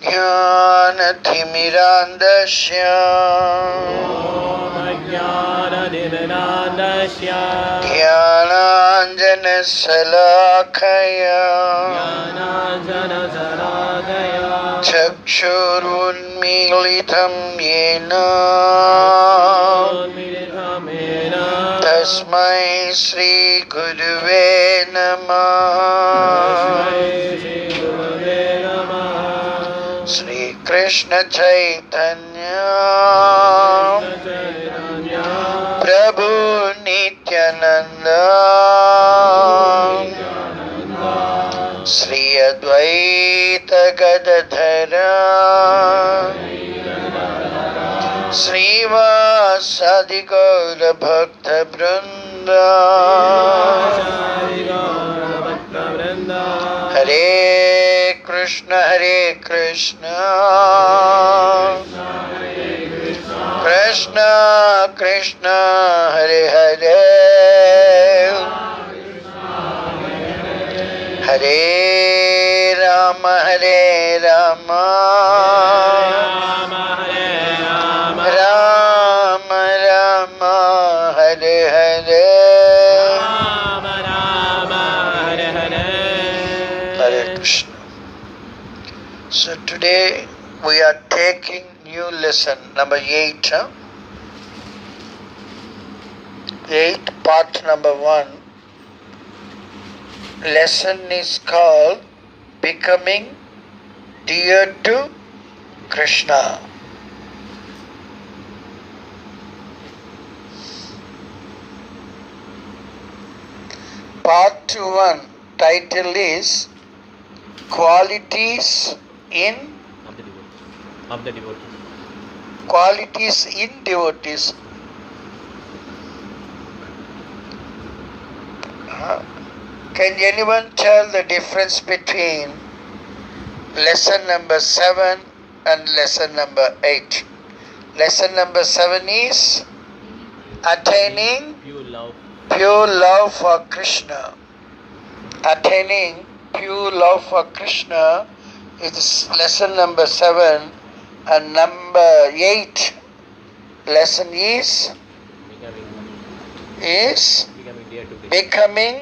ज्ञानतिमिरान्धस्य ज्ञानाञ्जनशलाकया चक्षुरुन्मीलितं येन तस्मै श्रीगुरुवे नमः। श्रीकृष्ण चैतन्य प्रभु नित्यानंद श्री अद्वैत गदाधर श्रीवासादि गौर भक्त वृंद। हरे Krishna Krishna Krishna Hare Hare Hare Ram Ram Ram Hare Hare Hare Krishna. So today we are taking new lesson number 8. 8 part number 1. Lesson is called Becoming Dear to Krishna. Part 1 title is Qualities in devotees. Qualities in devotees. Can anyone tell the difference between lesson number 7 and lesson number 8? Lesson number 7 is attaining pure love for Krishna. Attaining pure love for Krishna is lesson number 7, and number 8 lesson is becoming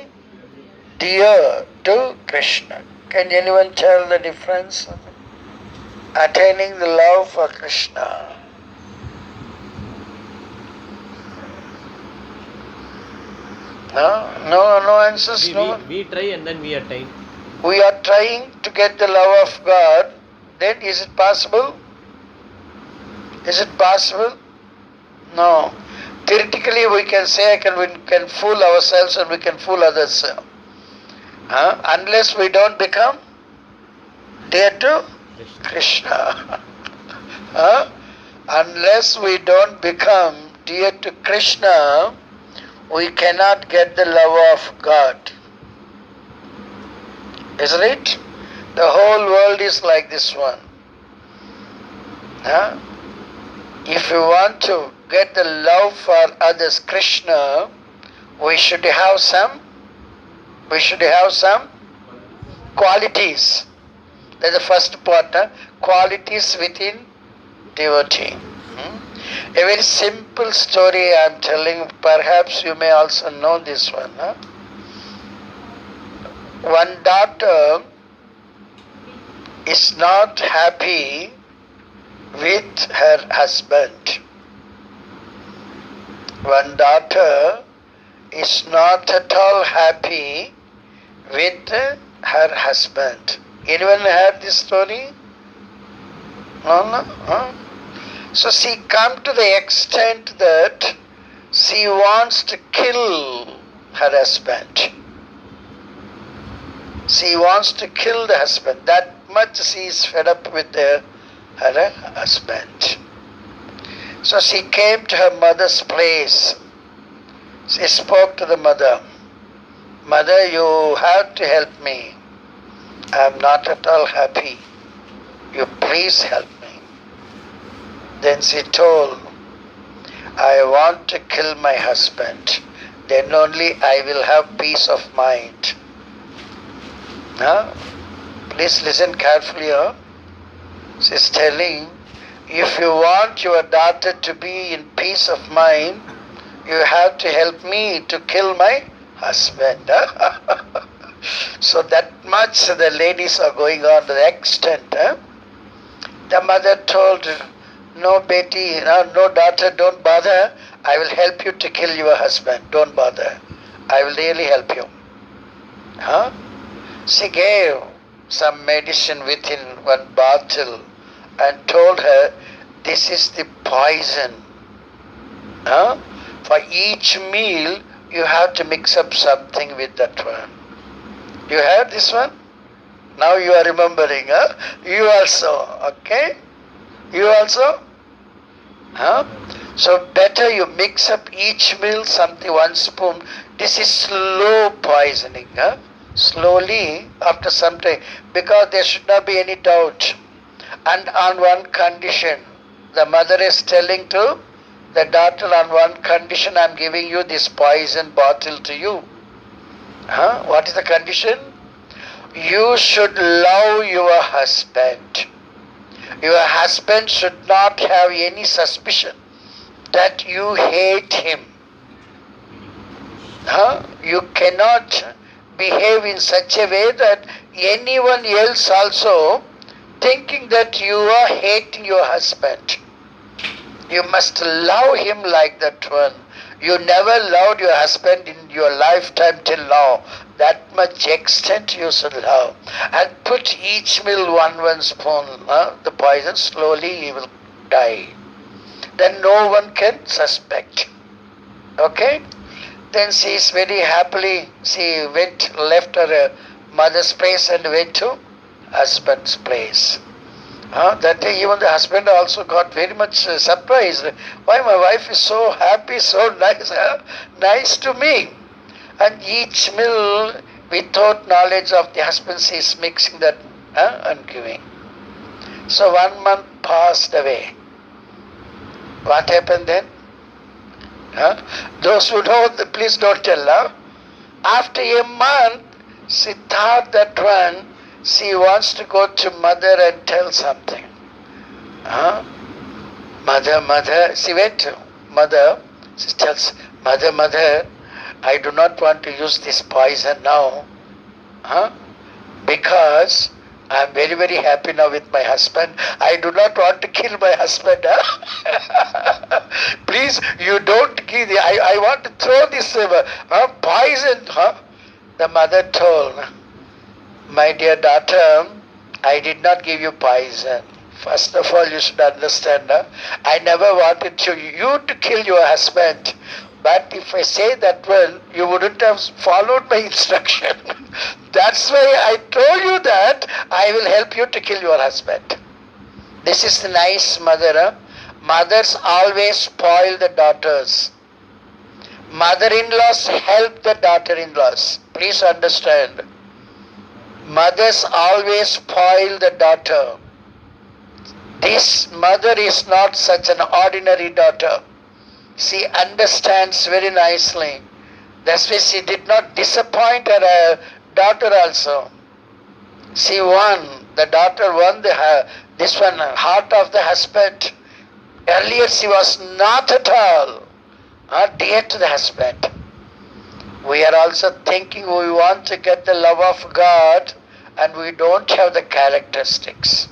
dear to Krishna. Can anyone tell the difference? Attaining the love for Krishna. No answers. We try and then we attain. We are trying to get the love of God. Then is it possible? Is it possible? No. Theoretically we can say we can fool ourselves and we can fool others. Unless we don't become dear to Krishna. Unless we don't become dear to Krishna, we cannot get the love of God. Isn't it? The whole world is like this one. If you want to get the love for others, Krishna, we should have some qualities. That's the first part. Qualities within devotee. A very simple story I am telling. Perhaps you may also know this one. One daughter is not happy with her husband. One daughter is not at all happy with her husband. Anyone heard this story? No? So she come to the extent that she wants to kill her husband. She wants to kill the husband. That much she is fed up with her husband. So she came to her mother's place. She spoke to the mother. Mother, you have to help me. I am not at all happy. You please help me. Then she told, I want to kill my husband. Then only I will have peace of mind. Please listen carefully. She's telling, if you want your daughter to be in peace of mind, you have to help me to kill my husband. So that much the ladies are going on to the extent. The mother told, no Betty, no daughter, don't bother. I will help you to kill your husband. Don't bother. I will really help you. She gave some medicine within one bottle and told her, this is the poison. For each meal, you have to mix up something with that one. You heard this one? Now you are remembering. You also. Okay? You also? So better you mix up each meal something, 1 spoon. This is slow poisoning. Slowly, after some time, because there should not be any doubt. And on one condition, the mother is telling to the daughter, on one condition, I am giving you this poison bottle to you. What is the condition? You should love your husband. Your husband should not have any suspicion that you hate him. You cannot behave in such a way that anyone else also thinking that you are hating your husband. You must love him like that one. You never loved your husband in your lifetime till now. That much extent you should love. And put each meal 1 spoon, the poison, slowly he will die. Then no one can suspect. Okay? Then she is very happily, she left her mother's place and went to husband's place. That day even the husband also got very much surprised. Why my wife is so happy, so nice, nice to me. And each meal, without knowledge of the husband, she is mixing that and giving. So 1 month passed away. What happened then? Those who know, please don't tell. After a month, she thought that one, she wants to go to mother and tell something. Mother, she went to mother. She tells, mother, I do not want to use this poison now. Because I am very, very happy now with my husband. I do not want to kill my husband. Please, you don't kill. I want to throw this poison. The mother told, my dear daughter, I did not give you poison. First of all, you should understand, I never wanted you to kill your husband. But if I say that, well, you wouldn't have followed my instruction. That's why I told you that I will help you to kill your husband. This is the nice mother. Mothers always spoil the daughters. Mother-in-laws help the daughter-in-laws. Please understand. Mothers always spoil the daughter. This mother is not such an ordinary daughter. She understands very nicely. That's why she did not disappoint her daughter also. She won, the daughter won this one, heart of the husband. Earlier she was not at all dear to the husband. We are also thinking we want to get the love of God and we don't have the characteristics.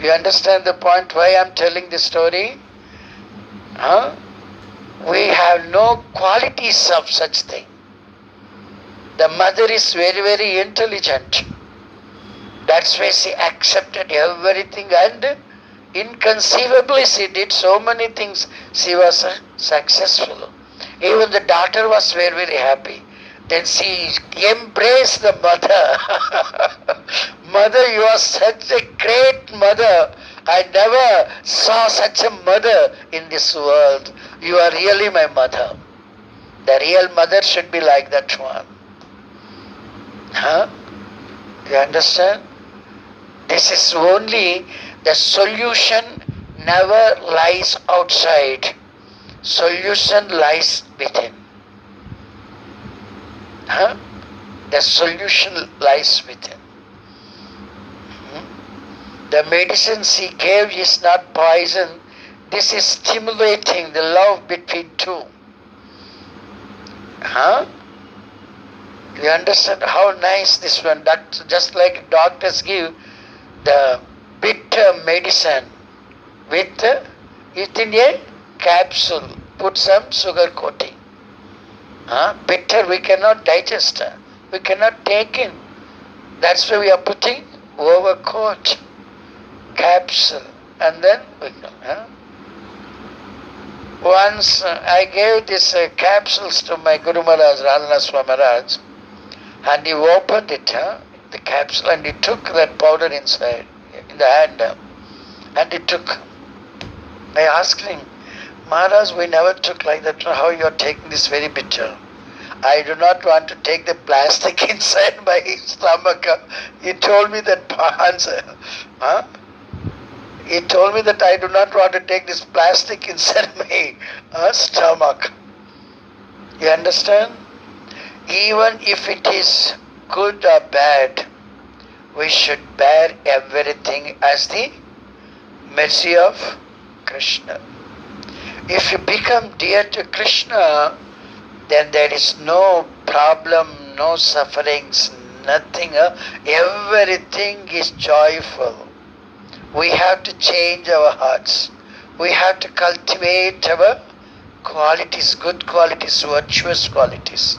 You understand the point why I am telling this story? We have no qualities of such thing. The mother is very, very intelligent. That's why she accepted everything and inconceivably she did so many things. She was successful. Even the daughter was very, very happy. Then she embraced the mother. Mother, you are such a great mother. I never saw such a mother in this world. You are really my mother. The real mother should be like that one. You understand? This is only the solution never lies outside. Solution lies within. The solution lies within. The medicines he gave is not poison. This is stimulating the love between two. Huh? You understand how nice this one? That just like doctors give the bitter medicine within a capsule, put some sugar coating. Bitter we cannot digest, we cannot take in. That's why we are putting overcoat, capsule, and then we go. Once I gave these capsules to my Guru Maharaj, Radhana Swami Maharaj, and he opened it, the capsule, and he took that powder inside, in the hand, and he took. I asked him, Maharaj, we never took like that. How you are taking this very bitter? I do not want to take the plastic inside my stomach. He told me that answer. He told me that I do not want to take this plastic inside my stomach. You understand? Even if it is good or bad, we should bear everything as the mercy of Krishna. If you become dear to Krishna, then there is no problem, no sufferings, nothing. Everything is joyful. We have to change our hearts. We have to cultivate our qualities, good qualities, virtuous qualities.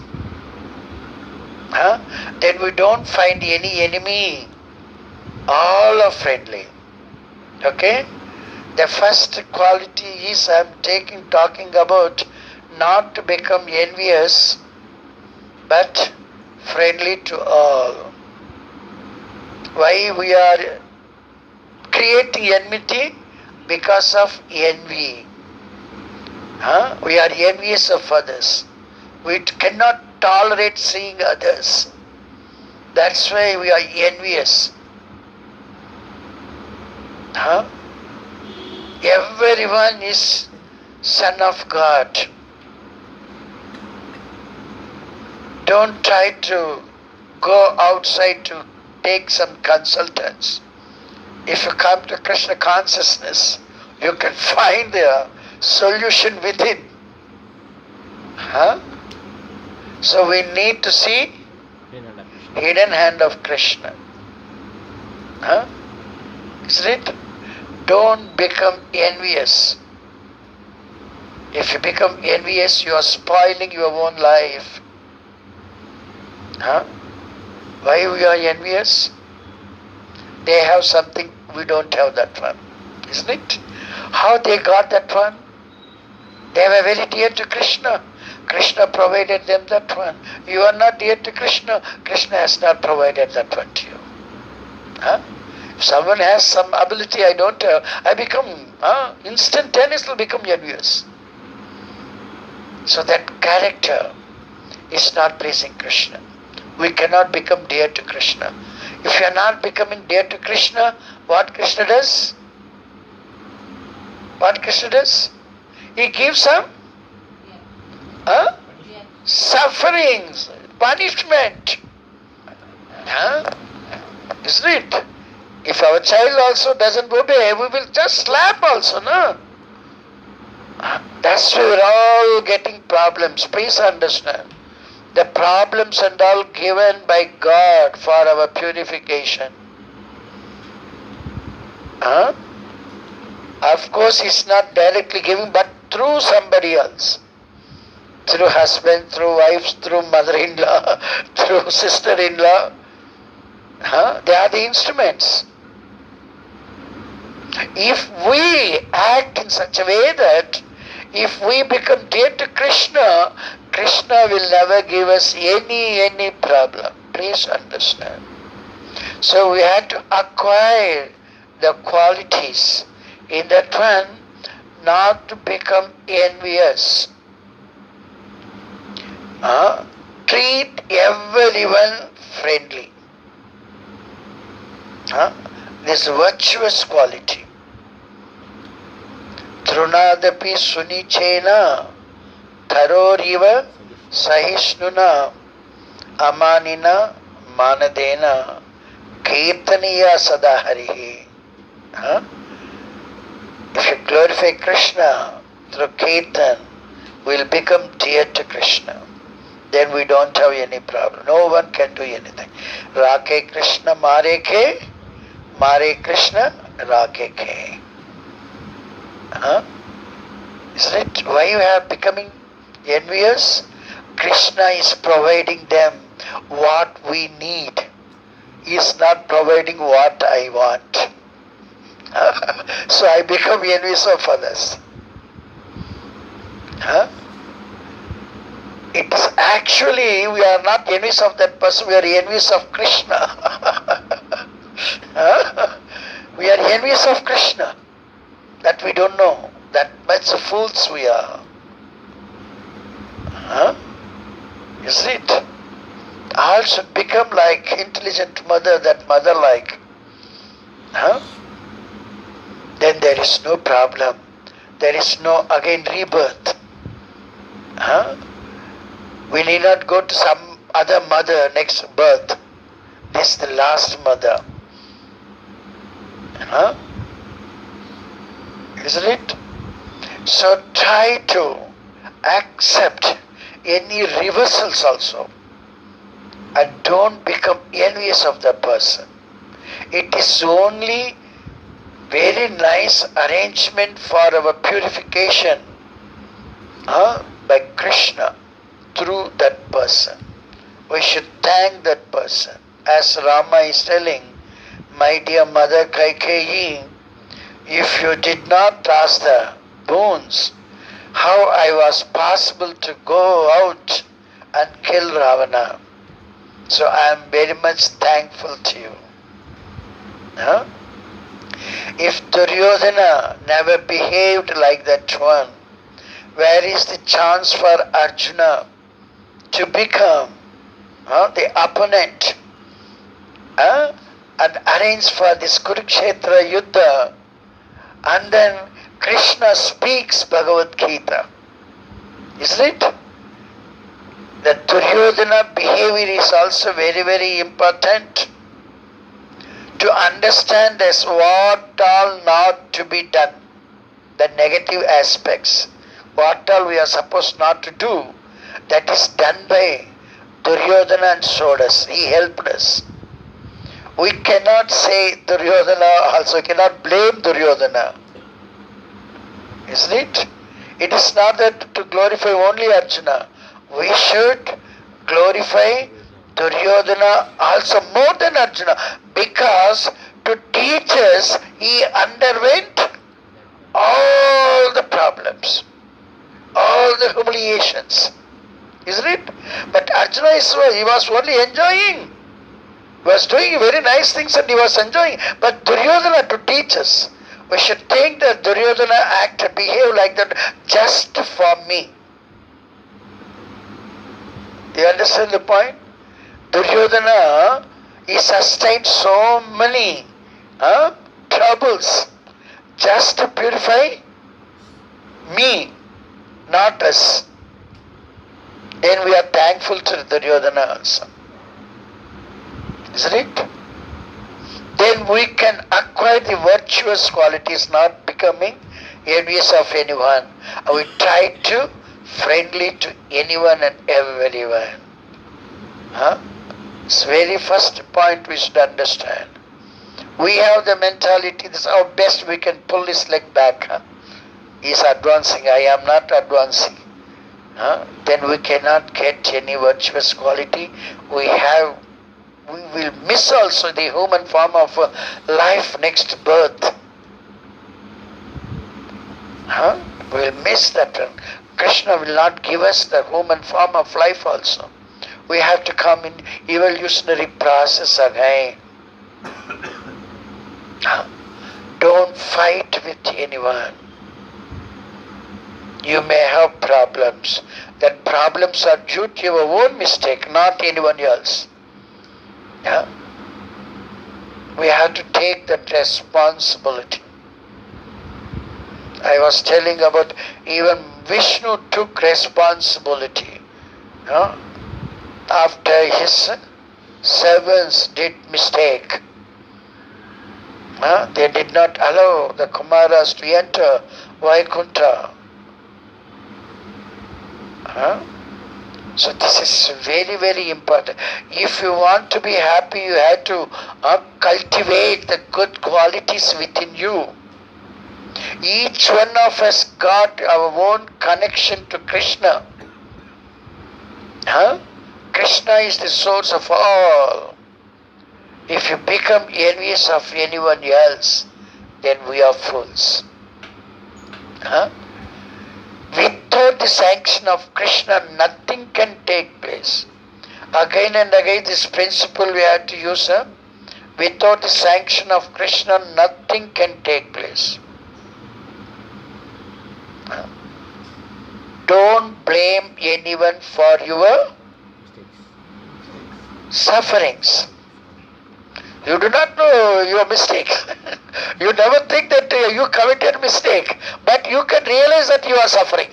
Then we don't find any enemy. All are friendly. Okay? The first quality is I am talking about not to become envious, but friendly to all. Why we are creating enmity? Because of envy. We are envious of others. We cannot tolerate seeing others. That's why we are envious. Everyone is son of God. Don't try to go outside to take some consultants. If you come to Krishna consciousness, you can find the solution within. So we need to see hidden hand of Krishna. Isn't it? Don't become envious. If you become envious, you are spoiling your own life. Why we are envious? They have something, we don't have that one. Isn't it? How they got that one? They were very dear to Krishna. Krishna provided them that one. You are not dear to Krishna. Krishna has not provided that one to you. If someone has some ability I don't have, I become, instantaneously become envious. So that character is not pleasing Krishna. We cannot become dear to Krishna. If you are not becoming dear to Krishna, what Krishna does? What Krishna does? He gives some sufferings, punishment. Isn't it? If our child also doesn't obey, we will just slap also, no? That's why we're all getting problems. Please understand. The problems and all given by God for our purification. Of course, He's not directly giving, but through somebody else. Through husband, through wives, through mother-in-law, through sister-in-law. They are the instruments. If we act in such a way that if we become dear to Krishna, Krishna will never give us any problem. Please understand. So we have to acquire the qualities in that one, not to become envious. Treat everyone friendly. This virtuous quality. Trunadapi sunichena tharoriva sahishnuna amanina manadena kirtaniya sadaharihi. Huh? If you glorify Krishna through Kirtan, we'll become dear to Krishna. Then we don't have any problem. No one can do anything. Rake Krishna Mare Krishna Rake Ke. Huh? Isn't it? Why you are becoming envious? Krishna is providing them what we need. He is not providing what I want. So I become envious of others. Huh? It is actually, we are not envious of that person, we are envious of Krishna. Huh? We are envious of Krishna. That we don't know. That much fools we are. Huh? Is it? All should become like intelligent mother, that mother like. Huh? Then there is no problem. There is no again rebirth. Huh? We need not go to some other mother next birth. This is the last mother. Huh? Isn't it? So try to accept any reversals also. And don't become envious of the person. It is only very nice arrangement for our purification by Krishna through that person. We should thank that person. As Rama is telling, my dear mother Kaikeyi, if you did not ask the boons, how I was possible to go out and kill Ravana. So I am very much thankful to you. Huh? If Duryodhana never behaved like that one, where is the chance for Arjuna to become the opponent and arrange for this Kurukshetra Yuddha? And then Krishna speaks Bhagavad Gita. Isn't it? The Duryodhana behavior is also very, very important to understand as what all not to be done, the negative aspects, what all we are supposed not to do, that is done by Duryodhana and showed us. He helped us. We cannot say Duryodhana also, cannot blame Duryodhana. Isn't it? It is not that to glorify only Arjuna. We should glorify Duryodhana also more than Arjuna, because to teach us he underwent all the problems, all the humiliations. Isn't it? But Arjuna he was only enjoying. He was doing very nice things and he was enjoying. But Duryodhana to teach us. We should think that Duryodhana behave like that just for me. Do you understand the point? Duryodhana, he sustained so many troubles just to purify me, not us. Then we are thankful to Duryodhana also. Isn't it? Then we can acquire the virtuous qualities, not becoming envious of anyone. We try to friendly to anyone and everyone. It's very first point we should understand. We have the mentality, this is how best we can pull his leg back. He is advancing, I am not advancing. Then we cannot get any virtuous quality. We will miss also the human form of life next birth. We will miss that one. Krishna will not give us the human form of life also. We have to come in evolutionary process again. Don't fight with anyone. You may have problems. That problems are due to your own mistake, not anyone else. We have to take that responsibility. I was telling about even Vishnu took responsibility. After his servants did mistake. They did not allow the Kumaras to enter Vaikuntha. So this is very, very important. If you want to be happy, you have to cultivate the good qualities within you. Each one of us got our own connection to Krishna. Krishna is the source of all. If you become envious of anyone else, then we are fools. Without the sanction of Krishna, nothing can take place. Again and again, this principle we have to use. Without the sanction of Krishna, nothing can take place. Don't blame anyone for your sufferings. You do not know your mistake. You never think that you committed mistake, but you can realize that you are suffering.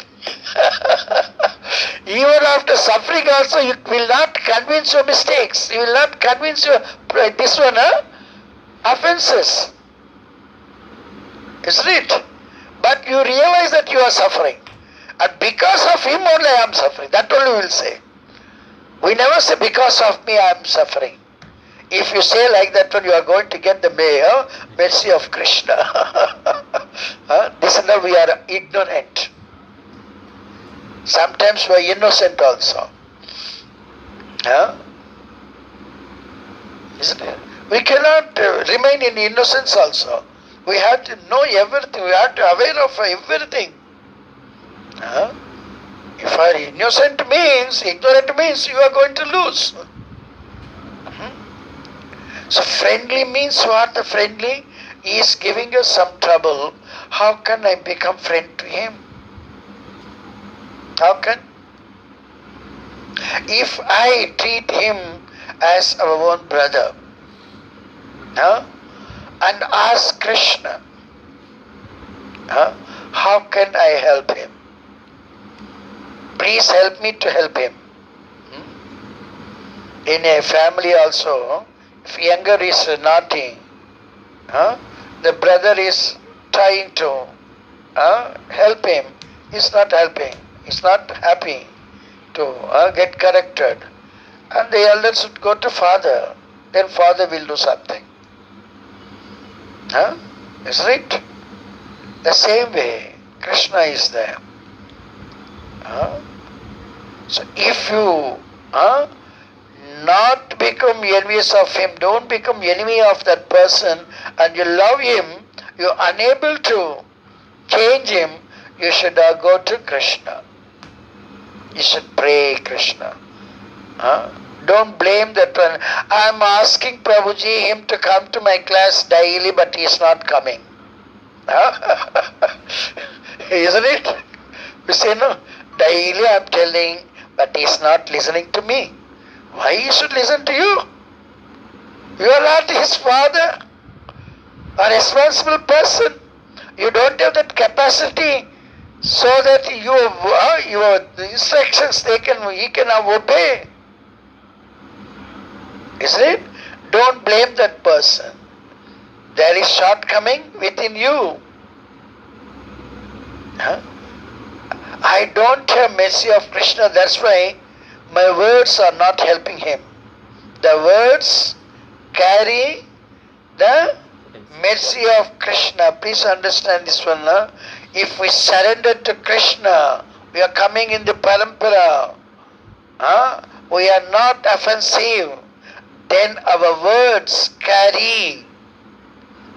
Even after suffering also, you will not convince your mistakes. You will not convince your offenses. Isn't it? But you realize that you are suffering. And because of him only I am suffering. That only we will say. We never say because of me I am suffering. If you say like that one, you are going to get the mercy of Krishna. This is how we are ignorant. Sometimes we are innocent also. Isn't it? We cannot remain in innocence also. We have to know everything. We have to be aware of everything. If our innocent means, ignorant means, you are going to lose. So friendly means what? The friendly is giving us some trouble. How can I become friend to him? How can? If I treat him as our own brother, and ask Krishna, how can I help him? Please help me to help him. In a family also, if younger is naughty, the brother is trying to help him, he's not helping, he's not happy to get corrected. And the elders would go to father, then father will do something. Isn't it? The same way, Krishna is there. So if you not become envious of him, don't become enemy of that person, and you love him, you are unable to change him, you should go to Krishna. You should pray Krishna. Don't blame that one. I am asking Prabhuji him to come to my class daily, but he is not coming. Isn't it? You say no. Daily I am telling, but he is not listening to me. Why he should listen to you? You are not his father, a responsible person. You don't have that capacity so that your instructions he can obey. Isn't it? Don't blame that person. There is shortcoming within you. I don't have mercy of Krishna, that's why my words are not helping him. The words carry the mercy of Krishna. Please understand this one. If we surrender to Krishna, we are coming in the parampara. We are not offensive. Then our words carry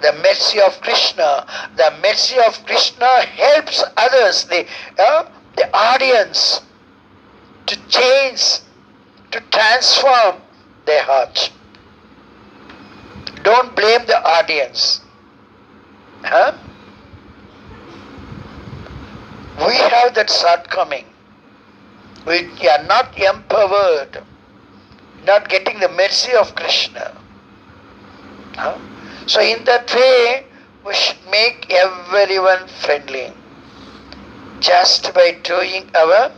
the mercy of Krishna. The mercy of Krishna helps others, the audience, to change, to transform their heart. Don't blame the audience. We have that shortcoming. We are not empowered, not getting the mercy of Krishna. So in that way, we should make everyone friendly. Just by doing our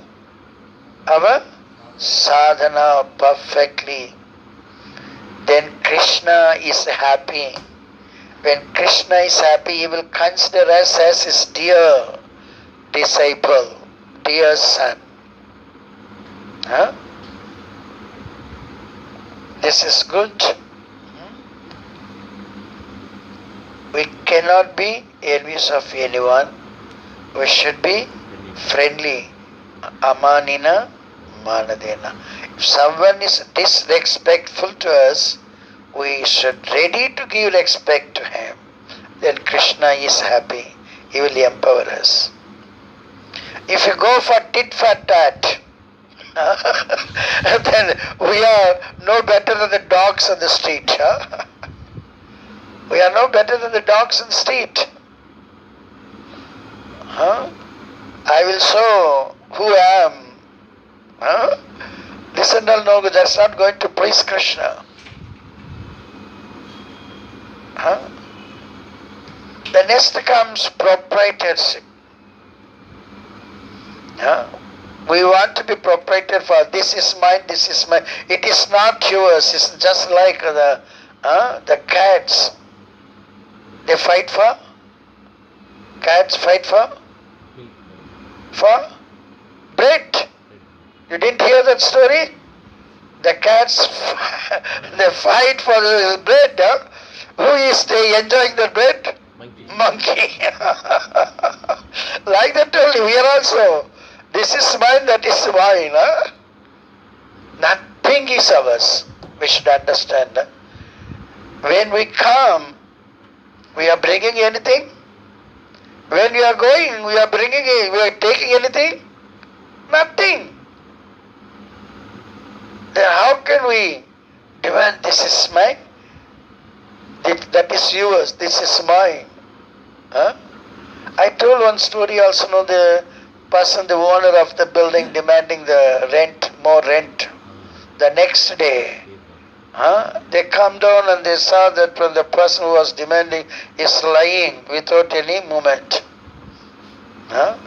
sadhana perfectly, then Krishna is happy When Krishna is happy, he will consider us as his dear disciple, dear son. Huh? This is good. We cannot be envious of anyone. We should be friendly. Amanina manadena. If someone is disrespectful to us, we should ready to give respect to him. Then Krishna is happy. He will empower us. If you go for tit for tat, then we are no better than the dogs on the street. Huh? We are no better than the dogs on the street. Huh? I will show who I am. Huh? This and all, no, that's not going to please Krishna. Huh? The next comes proprietorship. Huh? We want to be proprietor for this is mine, this is mine. It is not yours. It's just like the cats. They fight for? Cats fight for? For? Bread. You didn't hear that story? The cats, they fight for the bread. Huh? Who is enjoying the bread? Monkey. Like that only, we are also. This is mine, that is mine. Huh? Nothing is ours. We should understand. Huh? When we come, we are bringing anything? When we are going, we are bringing, we are taking anything? Nothing. Then how can we demand this is mine? That is yours, this is mine. Huh? I told one story also, no, the person, the owner of the building demanding the rent, more rent. The next day, they come down and they saw that the person who was demanding is lying without any movement. Huh?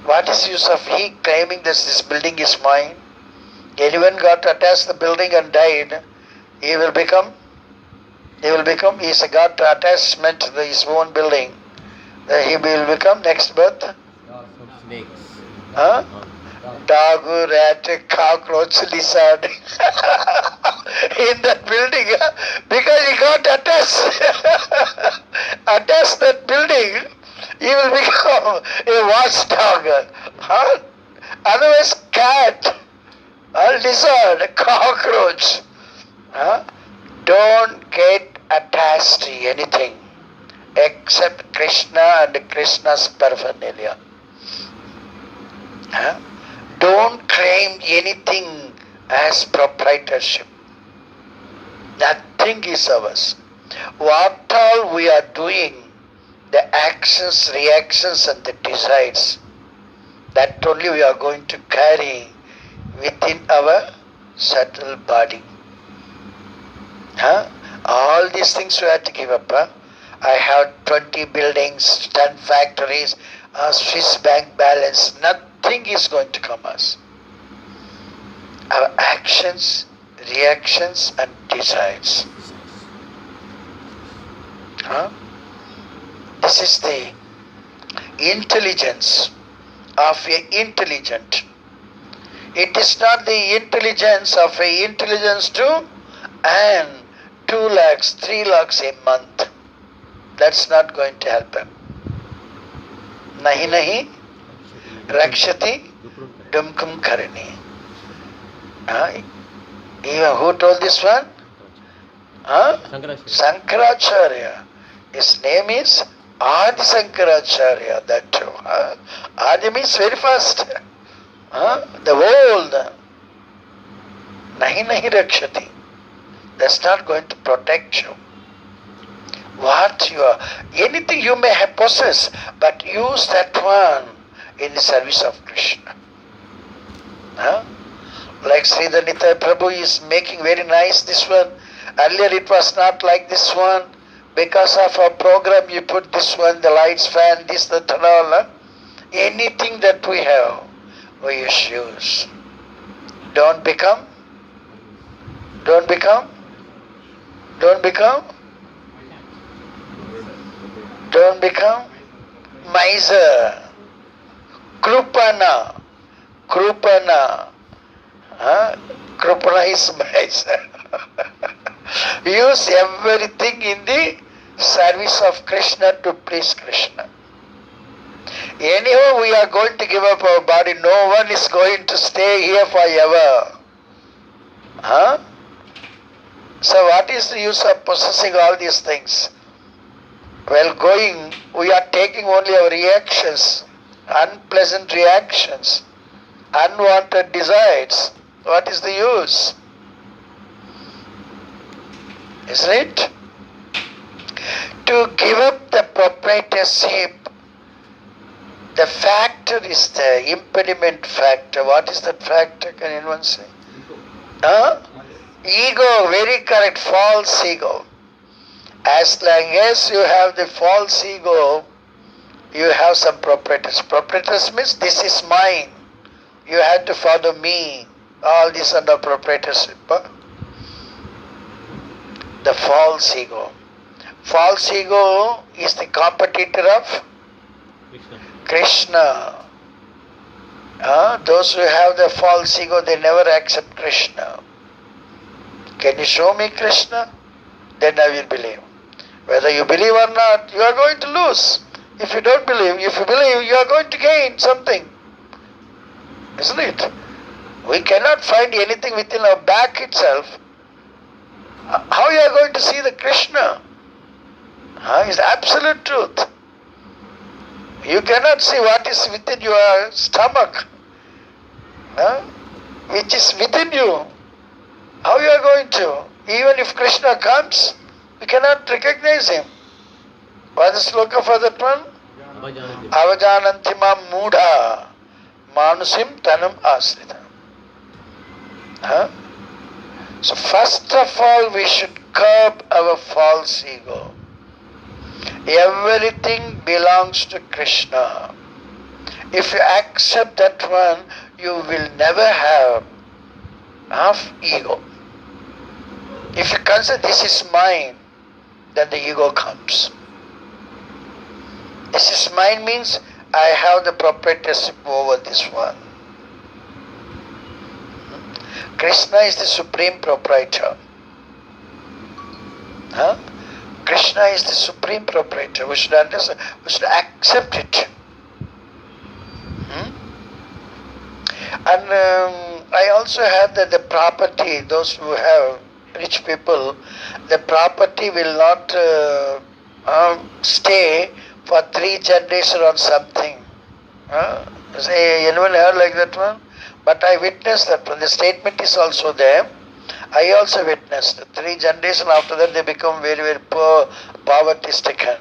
What is use of he claiming that this building is mine? Anyone got attached to the building and died, he will become, he's got attachment to his own building. He will become next birth. Snakes. Huh? Dog, rat, cockroach, lizard. In that building, because he got attached. Attached that building, he will become a watchdog. Huh? Otherwise, cat, lizard, cockroach. Huh? Don't get attached to anything except Krishna and Krishna's paraphernalia. Huh? Don't claim anything as proprietorship. Nothing is ours. What all we are doing, the actions, reactions and the desires, that only we are going to carry within our subtle body. Huh? All these things we have to give up. Huh? I have 20 buildings, 10 factories, a Swiss bank balance. Nothing is going to come us. Our actions, reactions and desires. Huh? This is the intelligence of an intelligent. It is not the intelligence of an intelligence to earn 2 lakhs, 3 lakhs a month. That's not going to help him. Nahi nahi rakshati dumkum karani. Even who told this one? Sankaracharya. His name is Adi Sankaracharya. That too. Adi means very fast. The old. Nahi nahi rakshati. That's not going to protect you. What you are, anything you may have possessed, but use that one in the service of Krishna. Like Sridhar Nitai Prabhu is making very nice this one. Earlier it was not like this one. Because of our program you put this one, the lights, fan, this, that and all. Anything that we have, we use. Don't become Don't become miser. Krupana. Krupana. Krupana is miser. Use everything in the service of Krishna to please Krishna. Anyhow, we are going to give up our body. No one is going to stay here forever. So what is the use of possessing all these things? While going, we are taking only our reactions, unpleasant reactions, unwanted desires. What is the use? Isn't it? To give up the proprietorship, the factor is the impediment factor. What is that factor? Can anyone say? Ego, very correct, false ego. As long as you have the false ego, you have some proprietors. Proprietors means this is mine. You have to follow me. All this under proprietorship. The false ego. False ego is the competitor of Krishna. Those who have the false ego, they never accept Krishna. Can you show me Krishna? Then I will believe. Whether you believe or not, you are going to lose. If you don't believe, if you believe, you are going to gain something. Isn't it? We cannot find anything within our back itself. How you are going to see the Krishna? It's absolute truth. You cannot see what is within your stomach, which is within you. How you are going to? Even if Krishna comes, we cannot recognize him. What is the sloka for that one? Avajananti mam mudha manusim tanam asrita. So first of all, we should curb our false ego. Everything belongs to Krishna. If you accept that one, you will never have ego. If you consider this is mine, then the ego comes. This is mine means I have the proprietorship over this one. Krishna is the supreme proprietor. Krishna is the supreme proprietor. We should understand, we should accept it. And I also have that the property, those who have rich people, the property will not stay for 3 generations on something. Say, anyone heard like that one? But I witnessed that one. The statement is also there. I also witnessed 3 generations after that they become very, very poor, poverty stricken.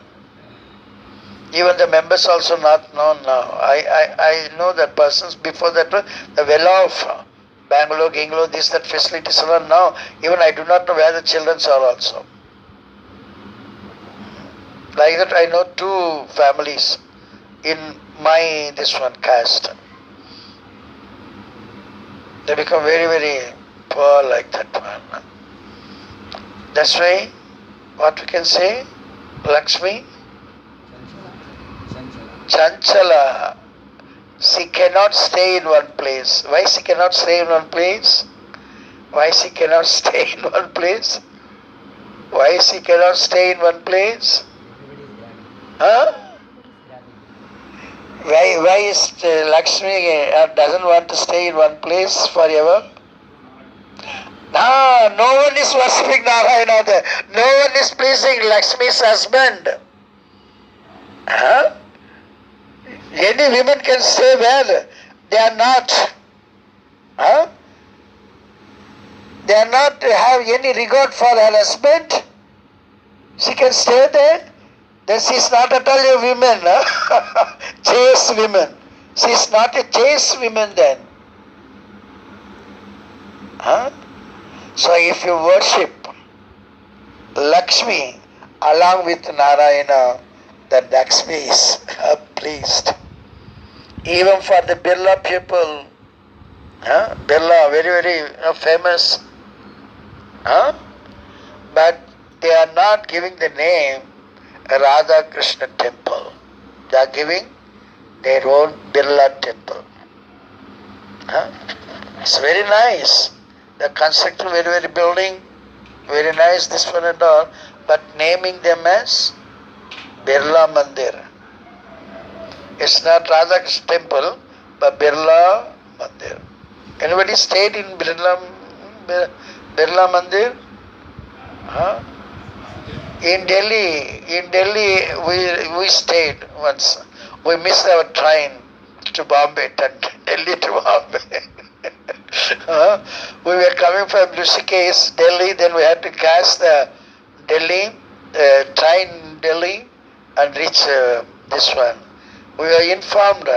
Even the members also not known now. I know that persons before that one, the well off, Bangalore, Gingalore, this, that facilities are now. Even I do not know where the children are also. Like that I know 2 families in my this one caste. They become very, very poor like that one. That's why, what we can say, Lakshmi, Chanchala, she cannot stay in one place. Why she cannot stay in one place? Why she cannot stay in one place? Why she cannot stay in one place? Why is Lakshmi doesn't want to stay in one place forever? No one is worshipping Narayana there. No one is pleasing Lakshmi's husband. Any women can stay where? They are not. They are not have any regard for her husband. She can stay there. Then she is not at all a woman. Chaste woman. She is not a chaste woman then. So if you worship Lakshmi along with Narayana, then Lakshmi is pleased. Even for the Birla people, Birla, very, very famous, but they are not giving the name a Radha Krishna temple. They are giving their own Birla temple. Huh? It's very nice. They are constructing very, very building, very nice, this one and all, but naming them as Birla Mandir. It's not Radha Krishna temple, but Birla Mandir. Anybody stayed in Birla Mandir? Huh? In Delhi, we stayed once. We missed our train to Bombay, Delhi to Bombay. We were coming from Rishikesh, Delhi, then we had to catch the Delhi, train Delhi and reach this one. We were informed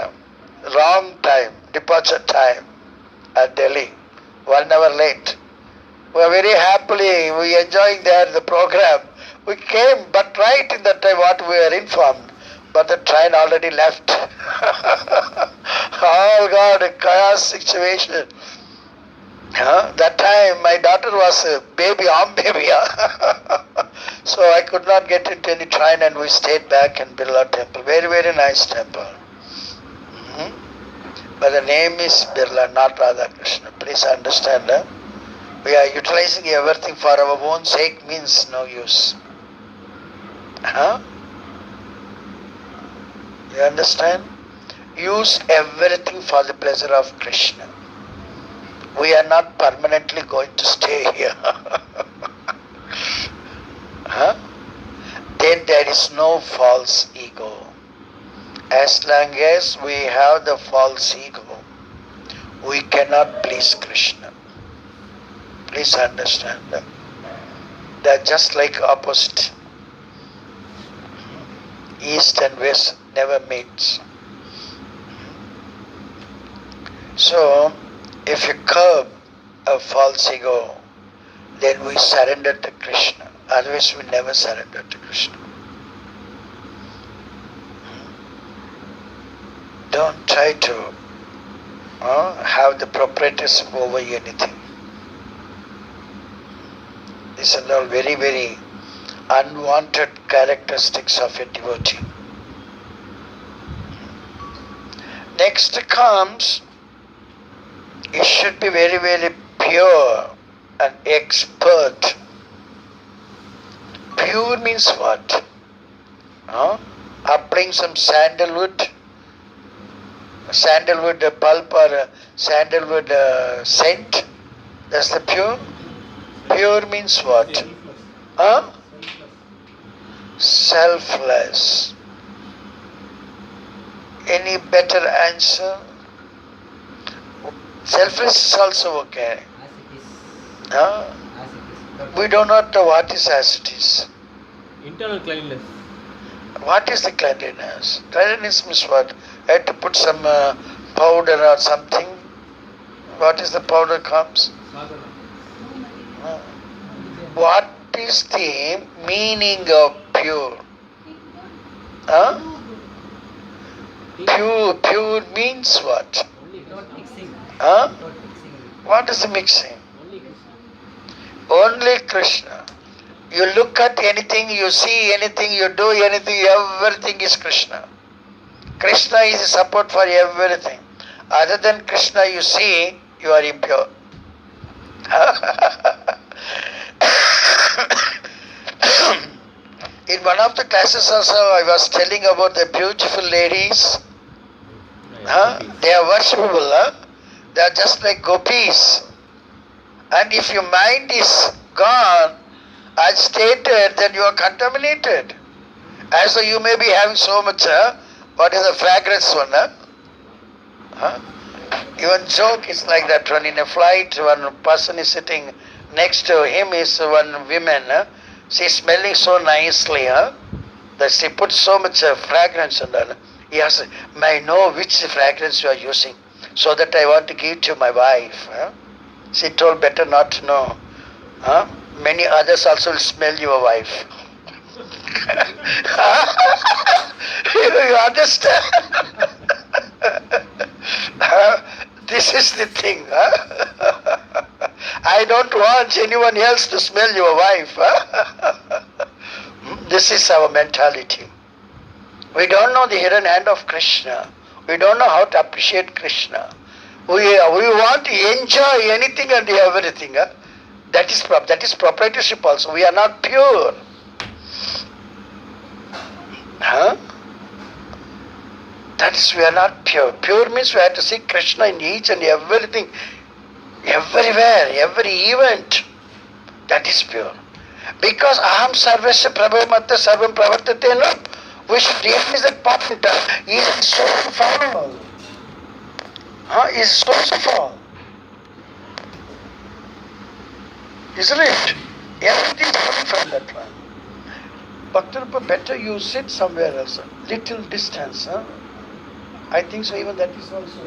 wrong time, departure time at Delhi, 1 hour late. We were very happily, we enjoying there the program. We came, but right in that time what we were informed, but the train already left. Oh God, a chaos situation. That time my daughter was a baby, baby. So I could not get into any train and we stayed back in Birla temple. Very, very nice temple. But the name is Birla, not Radha Krishna. Please understand. We are utilizing everything for our own sake means no use. You understand? Use everything for the pleasure of Krishna. We are not permanently going to stay here. Then there is no false ego. As long as we have the false ego, we cannot please Krishna. Please understand. They are just like opposite. East and West never meets. So, if you curb a false ego, then we surrender to Krishna. Otherwise, we never surrender to Krishna. Don't try to have the proprietorship over anything. These are all very, very unwanted characteristics of a devotee. Next comes, it should be very, very pure and expert. Pure means what? Applying some sandalwood pulp or sandalwood scent. That's the pure. Pure means what? Selfless. Any better answer? Selfless is also okay. We do not know what is as it is. Internal cleanliness. What is the cleanliness? Cleanliness means what? I had to put some powder or something. What is the powder comes? What is the meaning of pure? Pure means what? What is the mixing? Only Krishna. You look at anything, you see anything, you do anything, everything is Krishna. Krishna is support for everything. Other than Krishna you see, you are impure. In one of the classes also I was telling about the beautiful ladies. They are worshipable. They are just like gopis. And if your mind is gone, as stated, then you are contaminated. As though you may be having so much, what is the fragrance one? Even joke is like that. When in a flight, one person is sitting next to him is one woman. She is smelling so nicely, that she puts so much fragrance on her. He asks, may I know which fragrance you are using, so that I want to give to my wife. She told, better not to know. Many others also will smell your wife. You understand? This is the thing. I don't want anyone else to smell your wife. The This is our mentality. We don't know the hidden hand of Krishna. We don't know how to appreciate Krishna. We want to enjoy anything and everything. That is proprietorship also. We are not pure. That is, we are not pure. Pure means we have to see Krishna in each and everything, everywhere, every event. That is pure. Because aham sarvasya prabhamatta sarvam pravartate, no? We should realize that point. He is the source of all. He is the source of all. Isn't it? Everything is coming from that one. Bhaktarupa, better you sit somewhere else. Little distance. I think so, even that is also.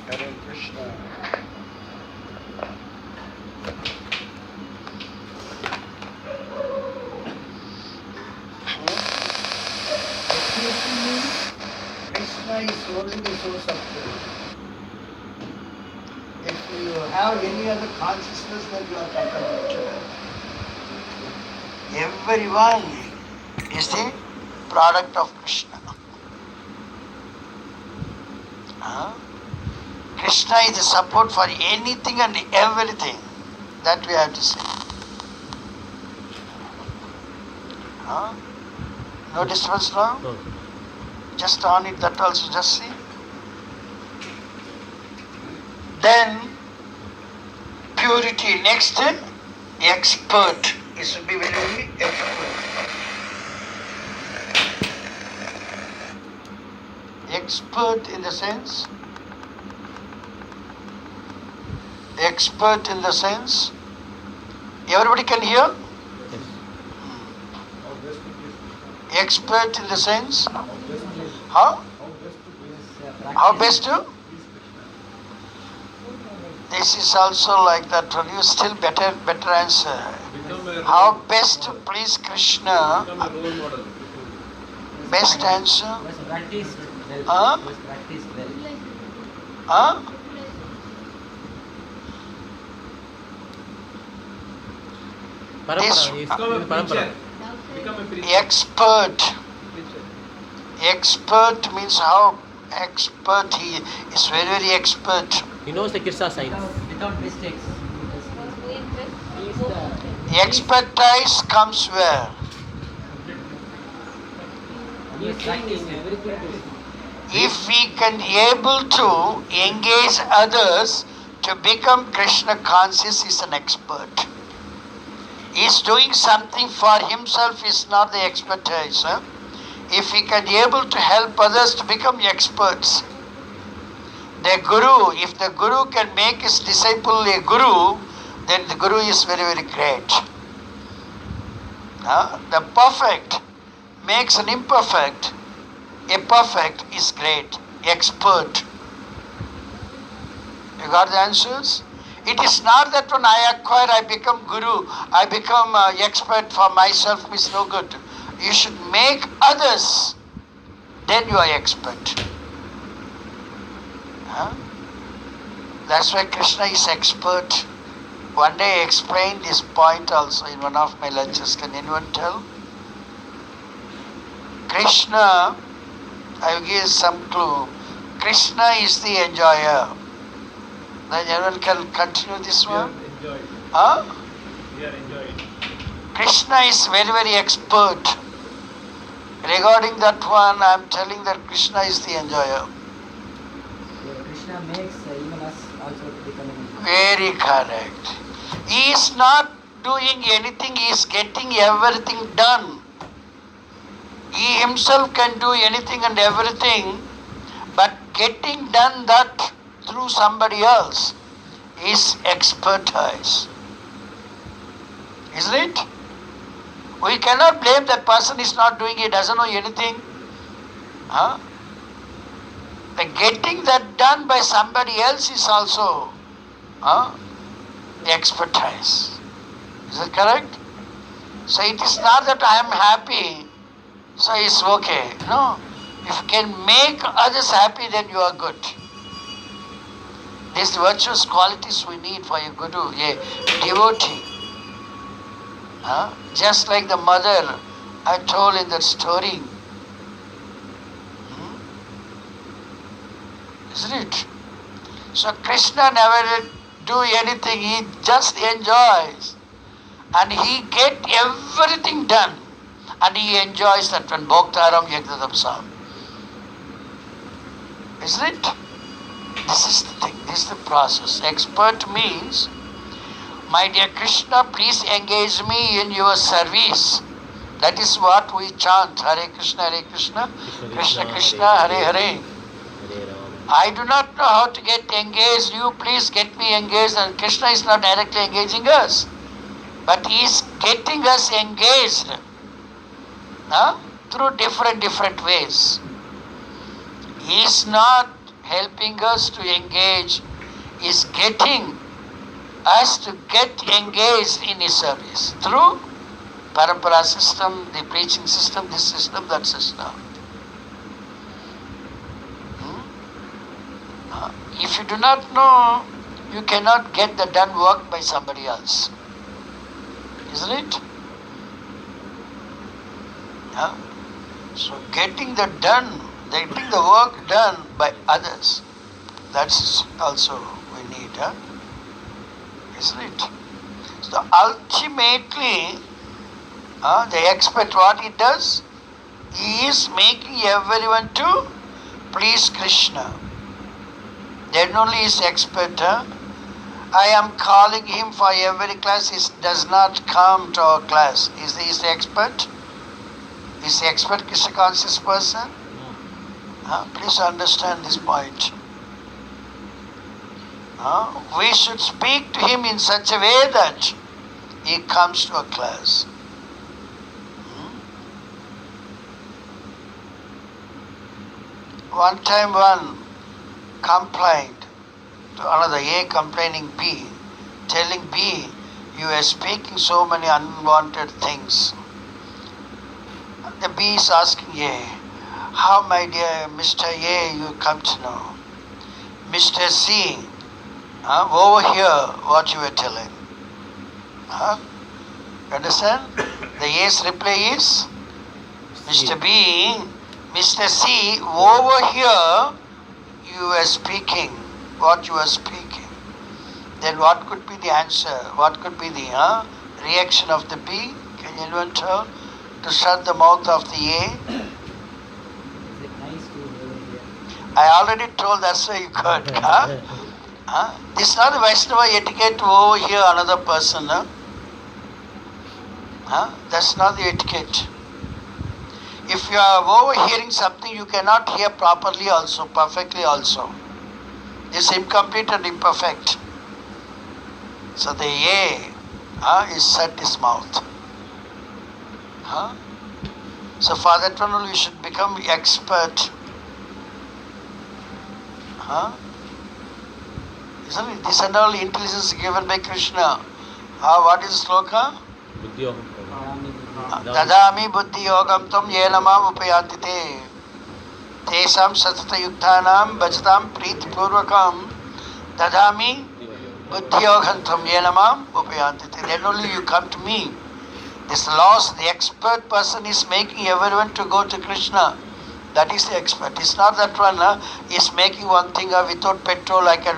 Hare Krishna. Krishna is only the source of truth. If you have any other consciousness, then you are contaminated. Everyone is the product of Krishna. Krishna is the support for anything and everything. That we have to say. No disturbance now? No. Just on it, that also just see. Then purity. Next, expert. It should be very expert. Expert in the sense. Expert in the sense. Everybody can hear? Expert in the sense. How? How best to? This is also like that one. You still better answer. How best to please Krishna? Best answer? Practiced well. Practiced well. This expert. Expert means how expert he is. Very, very expert. He knows the Kirsa signs. Without mistakes. Expertise comes where? If we can able to engage others to become Krishna conscious, is an expert. He is doing something for himself is not the expertise. If he can able to help others to become experts, the guru, if the guru can make his disciple a guru, then the guru is very, very great. The perfect makes an imperfect. A perfect is great. Expert. You got the answers? It is not that when I acquire, I become guru, I become expert for myself, is no good. You should make others, then you are expert. That's why Krishna is expert. One day I explained this point also in one of my lectures. Can anyone tell? Krishna, I will give some clue. Krishna is the enjoyer. Then anyone can continue this one? We are enjoying. Krishna is very, very expert. Regarding that one, I am telling that Krishna is the enjoyer. Krishna makes even us also becoming. Very correct. He is not doing anything, he is getting everything done. He himself can do anything and everything, but getting done that through somebody else is expertise. Isn't it? We cannot blame that person is not doing it, doesn't know anything. The getting that done by somebody else is also expertise. Is it correct? So it is not that I am happy, so it's okay. No. If you can make others happy, then you are good. These virtuous qualities we need for a guru, a devotee. Just like the mother I told in that story. Isn't it? So Krishna never do anything, he just enjoys. And he get everything done. And he enjoys that one. Bhoktaram Yagdadam Sam. Isn't it? This is the thing, this is the process. Expert means, my dear Krishna, please engage me in your service. That is what we chant. Hare Krishna, Krishna Krishna, Hare Hare. I do not know how to get engaged. You please get me engaged. And Krishna is not directly engaging us, but he is getting us engaged through different ways. He is not helping us to engage. He is getting us to get engaged in his service through parampara system, the preaching system, this system, that system. If you do not know, you cannot get the done work by somebody else. Isn't it? So getting the work done by others, that's also we need. Isn't it? So ultimately, the expert, what he does, he is making everyone to please Krishna. Then only he is expert. I am calling him for every class. He does not come to our class. Is the expert? Is the expert Krishna conscious person? Please understand this point. We should speak to him in such a way that he comes to a class. One time one complained to another, A complaining B, telling B, you are speaking so many unwanted things. The B is asking A, how my dear Mr. A you come to know? Mr. C, over here what you were telling. Understand? The A's reply is, Mr. B, Mr. C, over here you are speaking what you are speaking. Then what could be the answer? What could be the reaction of the B? Can anyone tell? To shut the mouth of the A? Is it nice to hear? I already told, that's why you could. This is not the Vaishnava etiquette to overhear another person. That's not the etiquette. If you are overhearing something, you cannot hear properly also, perfectly also. It's incomplete and imperfect. So the A is shut his mouth. So for that one only you should become expert. Isn't it? This and all intelligence given by Krishna. What is the sloka? Dadami buddhi yogam tam yena mam upayanti te tesam satata yuktanam bhajatam priti purvakam dadami buddhi yogam tam yena mam upayanti te. Then only you come to me. This loss, the expert person is making everyone to go to Krishna. That is the expert. It's not that one is making one thing without petrol I can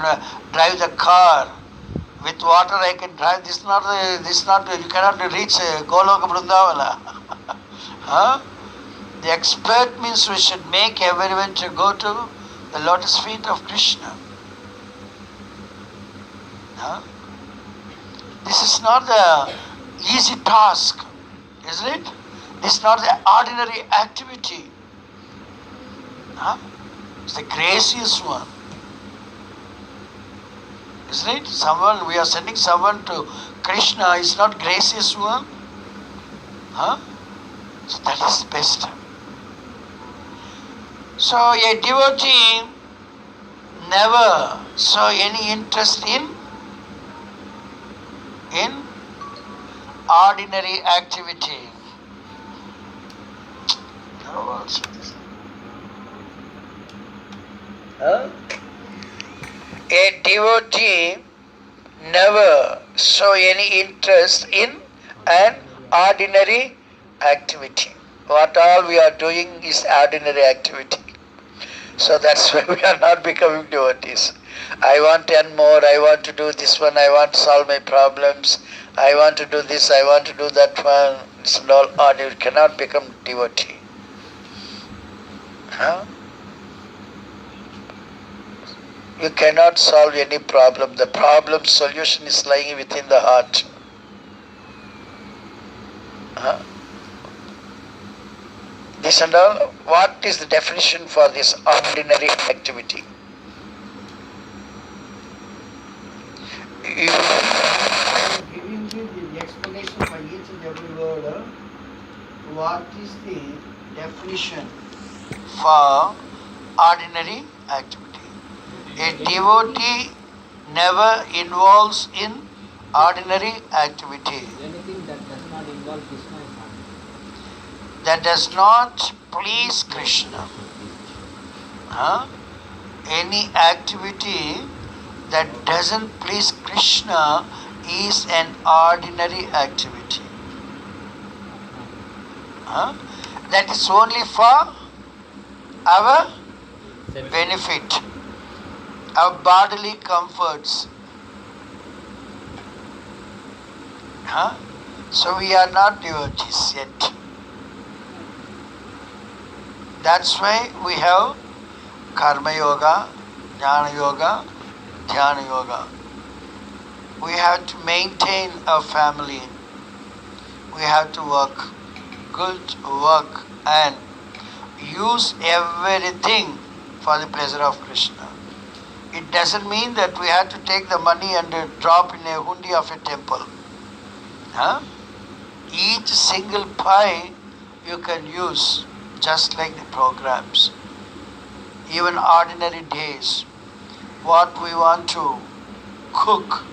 drive the car. With water I can drive. This is not you cannot reach Goloka Vrindavana. The expert means we should make everyone to go to the lotus feet of Krishna. This is not the easy task, isn't it? This is not the ordinary activity. It's the gracious one. Isn't it? We are sending someone to Krishna, is not gracious one. So that is best. So a devotee never show any interest in ordinary activity. Huh? A devotee never show any interest in an ordinary activity. What all we are doing is ordinary activity. So that's why we are not becoming devotees. I want to earn more, I want to do this one, I want to solve my problems, I want to do this, I want to do that one. It's all ordinary. You cannot become devotee. Huh? You cannot solve any problem. The problem solution is lying within the heart. Huh? This and all, what is the definition for this ordinary activity? Giving the explanation for each and every word, what is the definition For ordinary activity. A devotee never involves in ordinary activity. Anything that does not involve Krishna is not. That does not please Krishna. Huh? Any activity that doesn't please Krishna is an ordinary activity. Huh? That is only for our benefit, our bodily comforts. Huh? So we are not devotees yet. That's why we have Karma Yoga, Jnana Yoga, Dhyana Yoga. We have to maintain a family. We have to work, good work, and use everything for the pleasure of Krishna. It doesn't mean that we have to take the money and drop in a hundi of a temple. Huh? Each single pie you can use just like the programs. Even ordinary days, what we want to cook,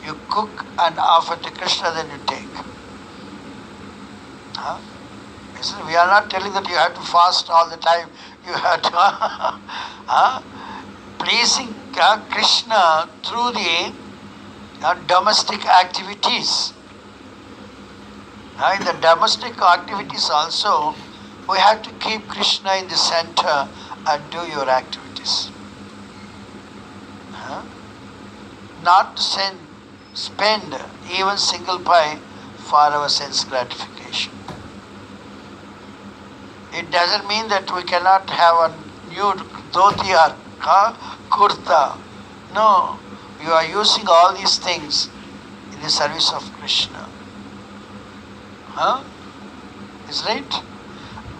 you cook and offer to Krishna, then you take. Huh? We are not telling that you have to fast all the time. You have to pleasing Krishna through the domestic activities. In the domestic activities also, we have to keep Krishna in the center and do your activities. Not to spend even single pie for our sense gratification. It doesn't mean that we cannot have a new dhoti or kurta. No, you are using all these things in the service of Krishna. Is right?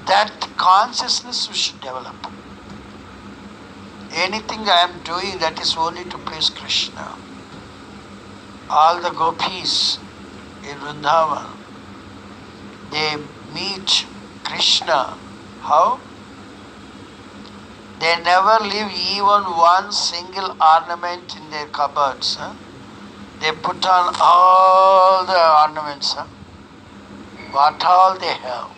That consciousness we should develop. Anything I am doing, that is only to please Krishna. All the gopis in Vrindavan, they meet Krishna. How? They never leave even one single ornament in their cupboards. They put on all the ornaments. What all they have.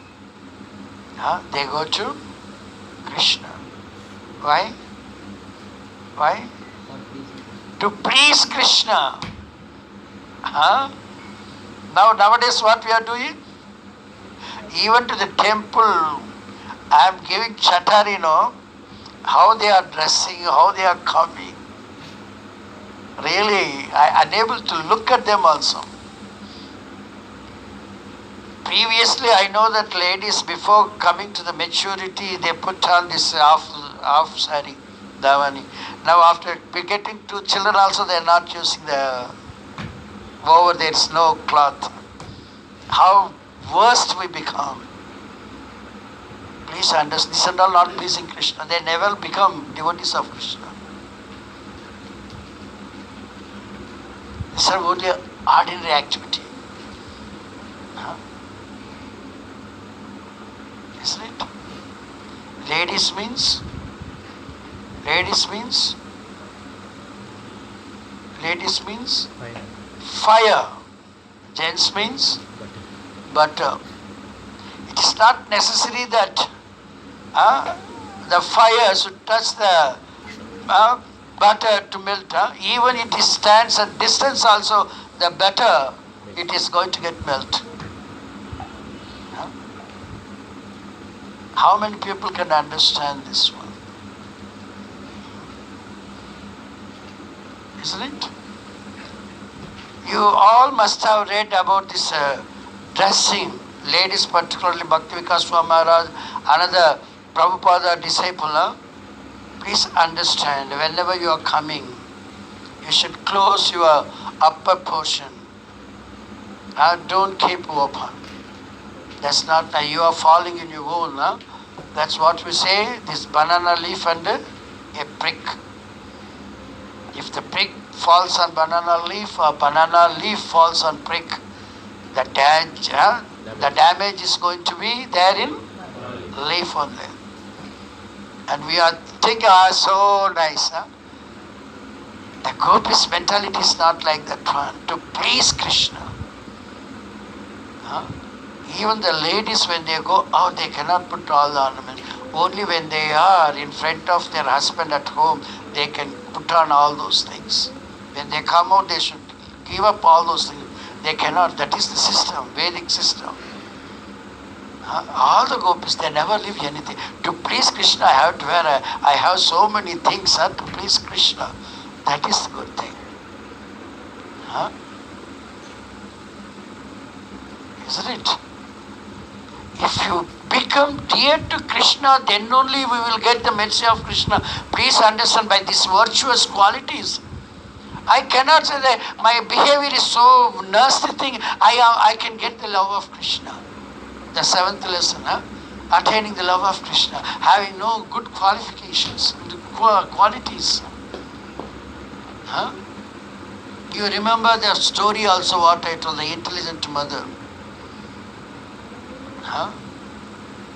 They go to Krishna. Why? Why? To please Krishna. Nowadays what we are doing? Even to the temple, I am giving chatter, how they are dressing, how they are coming. Really, I am unable to look at them also. Previously, I know that ladies, before coming to the maturity, they put on this half sari, davani. Now, after getting 2 children also, they are not using the over there is no cloth. How worst we become. Please understand, these are all not pleasing Krishna. They never become devotees of Krishna. These are only ordinary activity. Isn't it? Ladies means fire. Gents means butter. It is not necessary that the fire should touch the butter to melt. Even it stands at distance also, the better it is going to get melt. How many people can understand this one? Isn't it? You all must have read about this dressing. Ladies, particularly Bhakti Vikas Swami Maharaj, another Prabhupada disciple. Please understand, whenever you are coming, you should close your upper portion. Don't keep open. That's not, you are falling in your hole. That's what we say, this banana leaf and a prick. If the prick falls on banana leaf or banana leaf falls on prick, the damage is going to be there in leaf only. And we are thinking, so nice. The gopis' mentality is not like that one. To please Krishna. Even the ladies, when they go out, they cannot put all the ornaments. Only when they are in front of their husband at home, they can put on all those things. When they come out, they should give up all those things. They cannot. That is the system, Vedic system. All the gopis, they never leave anything. To please Krishna, I have to wear I have so many things to please Krishna. That is the good thing. Isn't it? If you become dear to Krishna, then only we will get the mercy of Krishna. Please understand, by these virtuous qualities. I cannot say that my behavior is so nasty thing, I can get the love of Krishna. The seventh lesson, attaining the love of Krishna, having no good qualifications, qualities. You remember the story also what I told, the intelligent mother.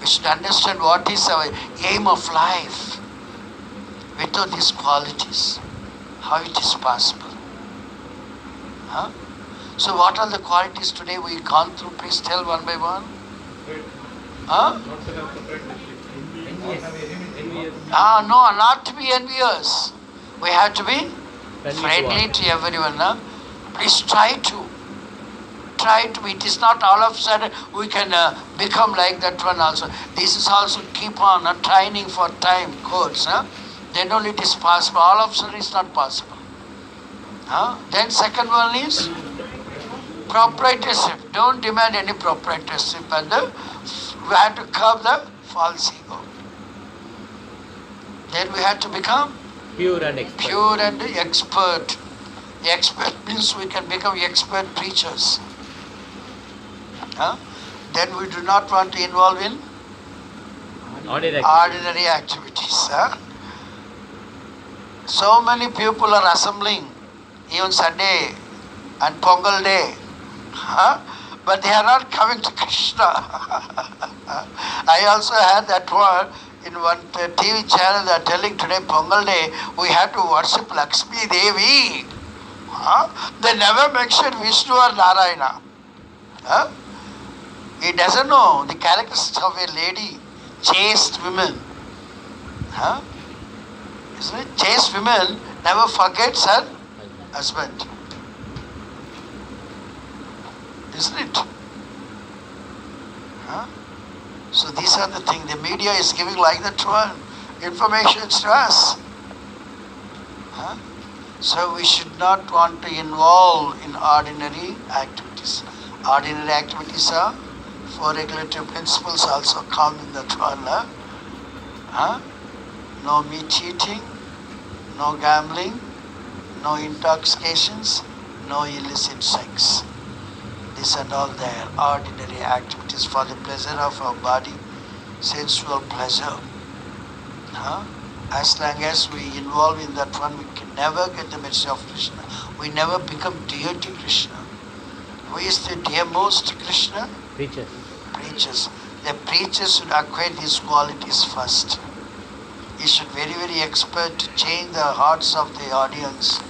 We should understand what is our aim of life without these qualities. How it is possible. So what are the qualities today we gone through? Please tell one by one. No, not to be envious. We have to be friendly to everyone. Please try to. It is not all of a sudden we can become like that one also. This is also keep on training for time codes. Then only it is possible. All of a sudden it's not possible. Then second one is proprietorship. Don't demand any proprietorship, and we have to curb the false ego. Then we have to become pure and expert. Expert means we can become expert preachers. Then we do not want to involve in ordinary activities. So many people are assembling, even Sunday and Pongal day, but they are not coming to Krishna. I also had that one in one TV channel. They are telling today Pongal day we have to worship Lakshmi Devi. They never mention Vishnu or Narayana. He doesn't know the characteristics of a lady, chaste women. Isn't it? Chaste women never forgets her husband. Isn't it? So these are the things. The media is giving like that one information to us. So we should not want to involve in ordinary activities. Ordinary activities are four regulatory principles also come in that one. No meat eating, no gambling, no intoxications, no illicit sex. These are all there, ordinary activities for the pleasure of our body, sensual pleasure. As long as we involve in that one, we can never get the mercy of Krishna. We never become dear to Krishna. Who is the dearmost to Krishna? Preachers. Preachers. The preachers should acquire these qualities first. He should very, very expert to change the hearts of the audience.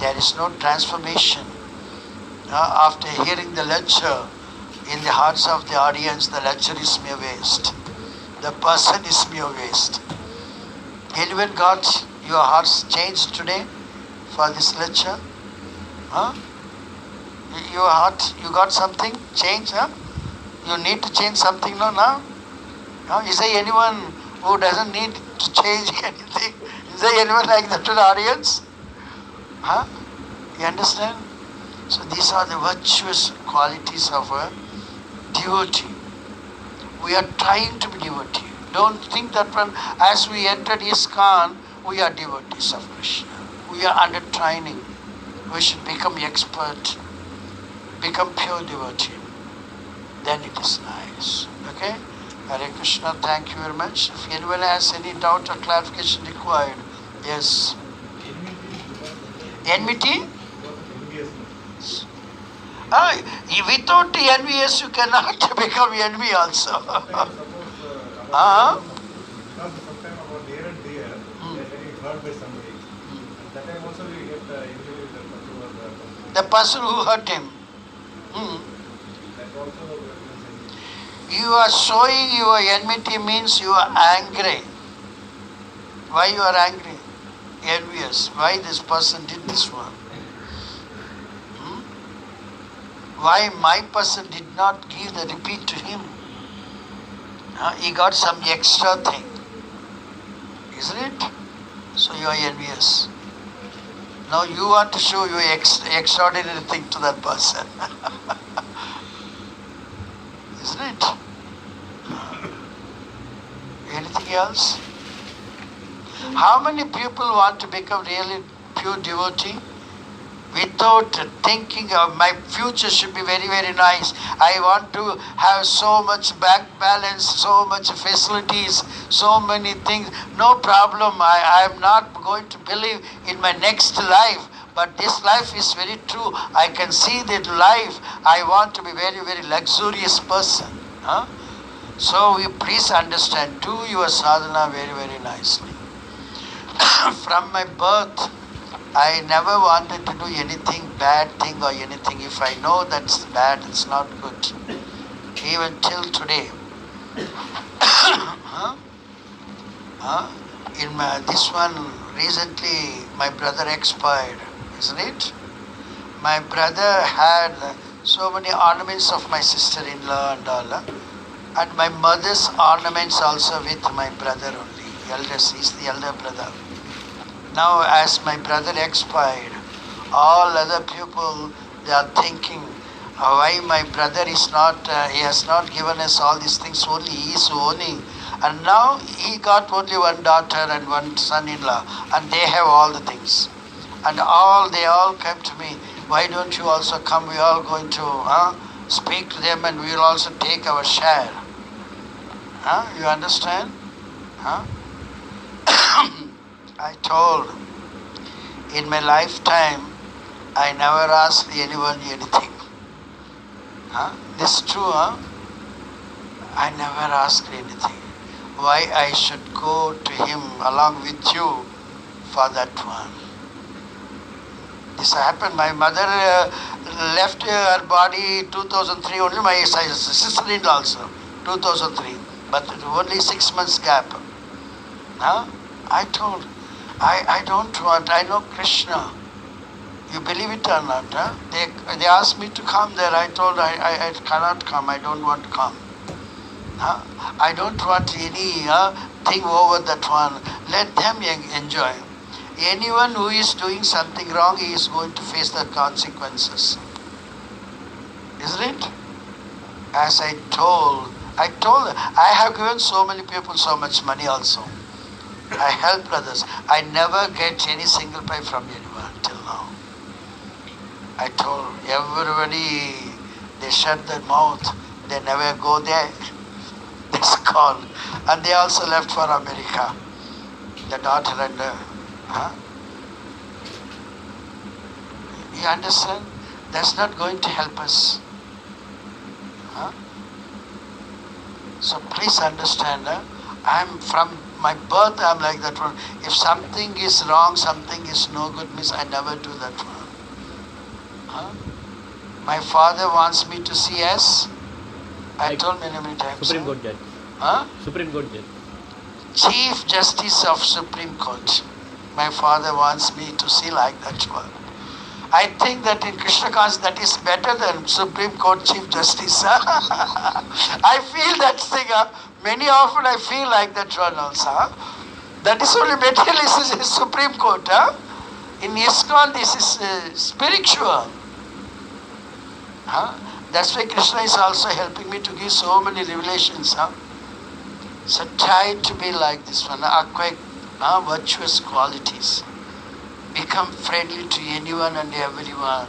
There is no transformation. After hearing the lecture, in the hearts of the audience, the lecture is mere waste. The person is mere waste. Anyone got your hearts changed today for this lecture? Huh? Your heart, you got something changed? Huh? You need to change something now? Huh? Is there anyone who doesn't need to change anything? Is there anyone like that to the audience? Huh? You understand? So these are the virtuous qualities of a devotee. We are trying to be devotee. Don't think that when as we entered ISKCON, we are devotees of Krishna. We are under training. We should become expert, become pure devotee. Then it is nice. Okay? Hare Krishna, thank you very much. If anyone has any doubt or clarification required, yes. Enmity? Without the envious, you cannot become envy also. Because sometime about near and dear, they are getting hurt by somebody. And that time also we get injury with The person who hurt him. That also You are showing your enmity means you are angry. Why you are angry? Envious. Why this person did this one? Why my person did not give the repeat to him? He got some extra thing. Isn't it? So you are envious. Now you want to show your extraordinary thing to that person. Isn't it? Anything else? How many people want to become really pure devotee? Without thinking of my future should be very, very nice. I want to have so much bank balance, so much facilities, so many things. No problem. I am not going to believe in my next life. But this life is very true. I can see that life. I want to be very, very luxurious person. Huh? So you please understand, do your sadhana very, very nicely. From my birth, I never wanted to do anything bad thing or anything. If I know that's bad, it's not good. Even till today. In this one, recently, my brother expired, isn't it? My brother had so many ornaments of my sister-in-law and all. And my mother's ornaments also with my brother only. Eldest, he's the elder brother. Now as my brother expired, all other people, they are thinking, why my brother is not, he has not given us all these things, only he is owning. And now he got only one daughter and one son-in-law, and they have all the things. And they all came to me, why don't you also come, we are all going to speak to them and we will also take our share. You understand? I told, in my lifetime, I never asked anyone anything. This is true, I never asked anything. Why I should go to him along with you for that one? This happened. My mother left her body 2003, only my sister-in-law also, 2003. But only 6 months gap. I told, I don't want, I know Krishna. You believe it or not? They asked me to come there. I told I cannot come. I don't want to come. I don't want any thing over that one. Let them enjoy. Anyone who is doing something wrong, he is going to face the consequences. Isn't it? As I told, I have given so many people so much money also. I help others. I never get any single pay from anyone till now. I told everybody, they shut their mouth. They never go there. It's gone. And they also left for America. The daughter and you understand? That's not going to help us. So please understand, I'm from my birth, I'm like that one. If something is wrong, something is no good, means I never do that one. My father wants me to see as, I told many times. Supreme Court Judge. Supreme Court Judge. Chief Justice of Supreme Court. My father wants me to see like that one. I think that in Krishna consciousness that is better than Supreme Court Chief Justice. I feel that thing. Many often I feel like that one also. That is only materialism in Supreme Court. In ISKCON this is spiritual. That's why Krishna is also helping me to give so many revelations. So try to be like this one. Acquire virtuous qualities. Become friendly to anyone and everyone.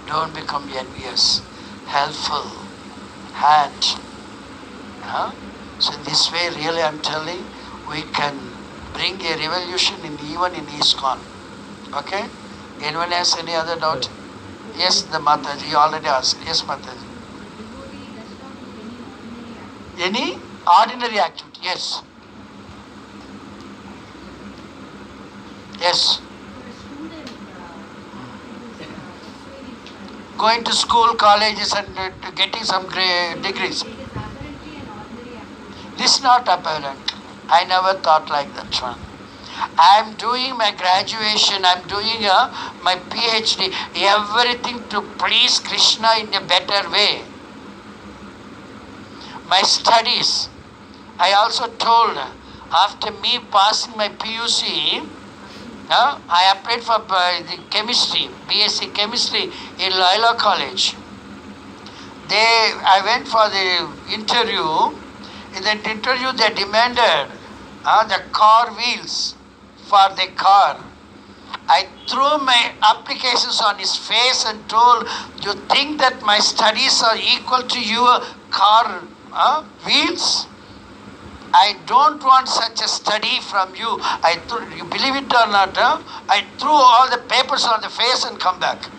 Don't become envious. Helpful. Hand. So this way really I'm telling, we can bring a revolution even in ISKCON. Okay? Anyone has any other doubt? Yes, the Mataji, you already asked. Yes, Mataji. Any ordinary activity? Yes. Yes. Going to school, colleges and getting some degrees. This is not apparent. I never thought like that one. I am doing my graduation, I am doing my PhD, everything to please Krishna in a better way. My studies, I also told, after me passing my PUC, I applied for the chemistry, BSc chemistry in Loyola College. I went for the interview. In that interview they demanded the car wheels for the car. I threw my applications on his face and told, you think that my studies are equal to your car wheels? I don't want such a study from you. You believe it or not, I threw all the papers on the face and come back.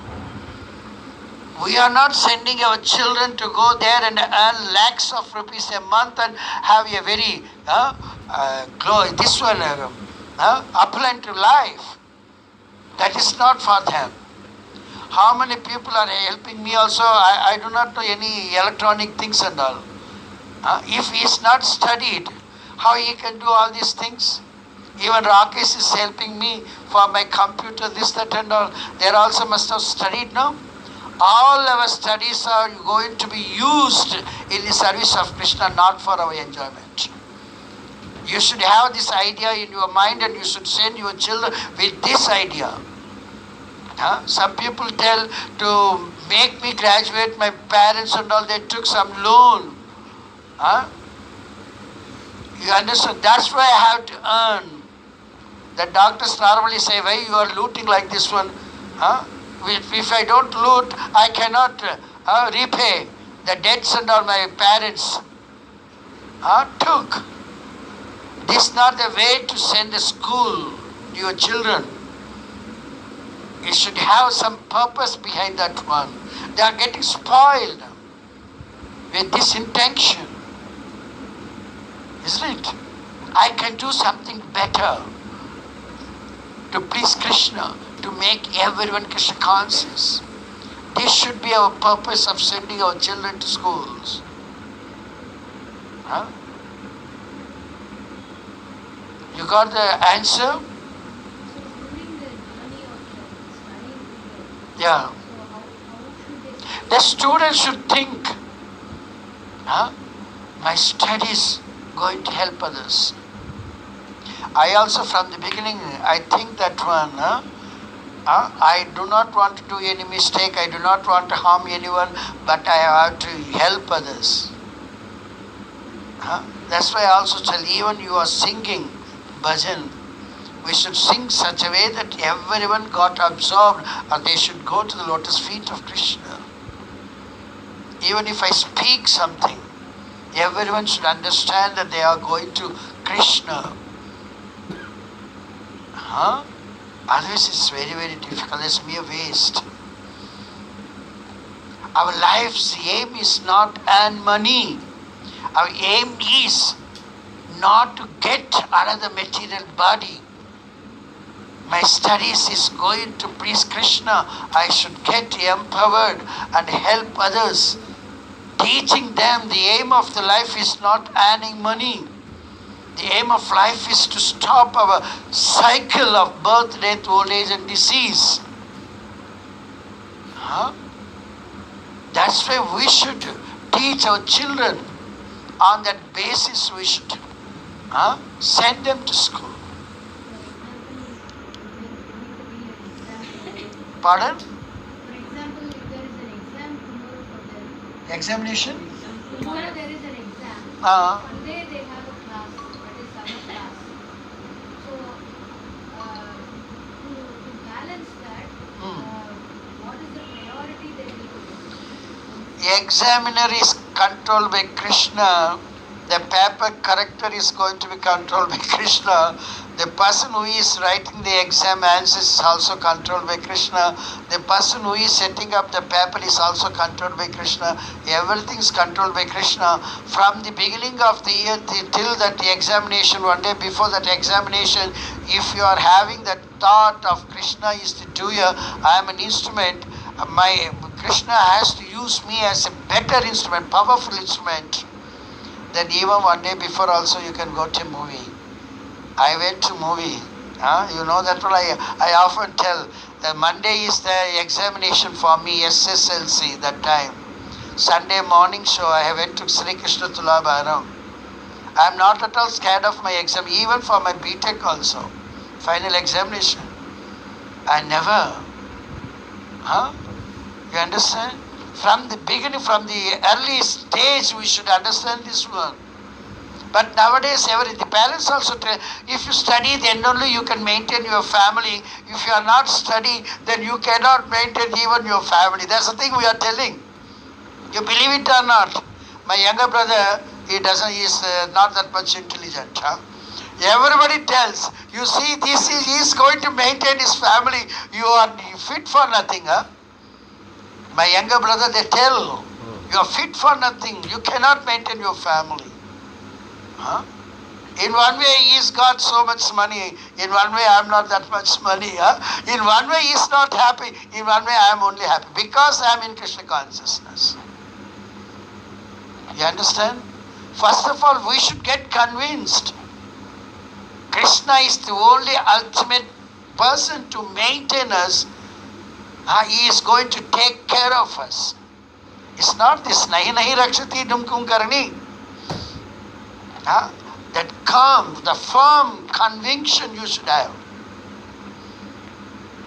We are not sending our children to go there and earn lakhs of rupees a month and have a very opulent life. That is not for them. How many people are helping me also? I do not know any electronic things and all. If he is not studied, how he can do all these things? Even Rakesh is helping me for my computer, this, that and all. They also must have studied now. All our studies are going to be used in the service of Krishna, not for our enjoyment. You should have this idea in your mind and you should send your children with this idea. Some people tell to make me graduate, my parents and all, they took some loan. You understand? That's why I have to earn. The doctors normally say, why you are looting like this one? If I don't loot, I cannot repay the debts and all my parents took. This is not the way to send a school to your children. You should have some purpose behind that one. They are getting spoiled with this intention. Isn't it? I can do something better to please Krishna, to make everyone Krishna conscious. This should be our purpose of sending our children to schools. You got the answer? Yeah. The students should think, my studies going to help others. I also from the beginning, I think that one, I do not want to do any mistake, I do not want to harm anyone, but I have to help others. That's why I also tell, even you are singing bhajan, we should sing such a way that everyone got absorbed and they should go to the lotus feet of Krishna. Even if I speak something, everyone should understand that they are going to Krishna. Otherwise it's very, very difficult. It's mere waste. Our life's aim is not earn money. Our aim is not to get another material body. My studies is going to please Krishna. I should get empowered and help others. Teaching them the aim of the life is not earning money. The aim of life is to stop our cycle of birth, death, old age and disease. Huh? That's why we should teach our children. On that basis we should send them to school. Pardon? For example, if there is an exam tomorrow for them, Examination? tomorrow there is an exam. Monday they have a class, that is summer class. So, to balance that, what is the priority they will give? The examiner is controlled by Krishna. The paper corrector is going to be controlled by Krishna. The person who is writing the exam answers is also controlled by Krishna. The person who is setting up the paper is also controlled by Krishna. Everything is controlled by Krishna. From the beginning of the year till that examination, one day before that examination, if you are having that thought of Krishna is the doer, I am an instrument, my Krishna has to use me as a better instrument, powerful instrument, then even one day before also you can go to movie. I went to movie. You know that what I often tell. That Monday is the examination for me, SSLC that time. Sunday morning show I went to Sri Krishna Tulabharam. I am not at all scared of my exam, even for my BTech also. Final examination. I never. You understand? From the beginning, from the early stage, we should understand this one. But nowadays, the parents also tell, if you study, then only you can maintain your family. If you are not studying, then you cannot maintain even your family. That's the thing we are telling. You believe it or not? My younger brother, he is not that much intelligent. Everybody tells, you see, he is going to maintain his family. You are fit for nothing. My younger brother, they tell, you are fit for nothing. You cannot maintain your family. In one way, he's got so much money. In one way, I'm not that much money. In one way, he's not happy. In one way, I'm only happy. Because I'm in Krishna consciousness. You understand? First of all, we should get convinced. Krishna is the only ultimate person to maintain us. He is going to take care of us. It's not this nahi nahi rakshati dumkum karani. That calm, the firm conviction you should have.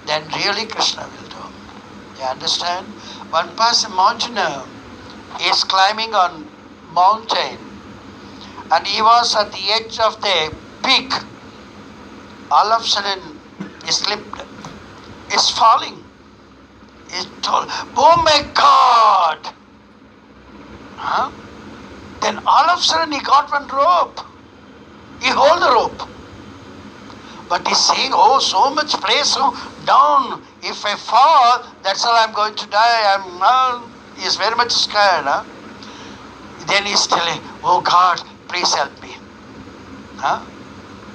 Then really Krishna will do. You understand? One person, mountaineer, is climbing on mountain and he was at the edge of the peak. All of a sudden he slipped. He's falling. He told, oh my God! Then all of a sudden he got one rope. He held the rope. But he's saying, oh, so much place, so down. If I fall, that's all I'm going to die. He's very much scared. Then he's telling, oh God, please help me.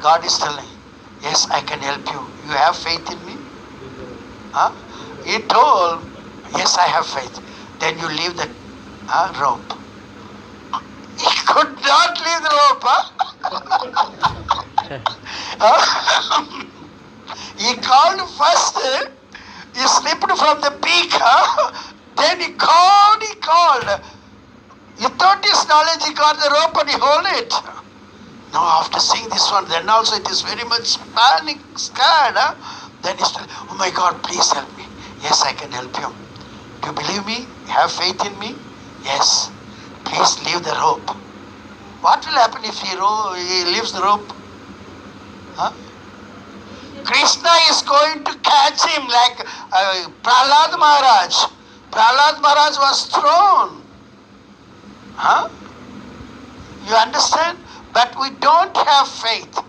God is telling, yes, I can help you. You have faith in me? He told, yes, I have faith. Then you leave the rope. He could not leave the rope. He called first. He slipped from the peak. Then he called. Without his knowledge, he got the rope and he held it. Now after seeing this one, then also it is very much panic, scared. Then he's telling, oh my God, please help me. Yes, I can help you. Do you believe me? You have faith in me? Yes. Please leave the rope. What will happen if he leaves the rope? Krishna is going to catch him like Prahlad Maharaj. Prahlad Maharaj was thrown. You understand? But we don't have faith.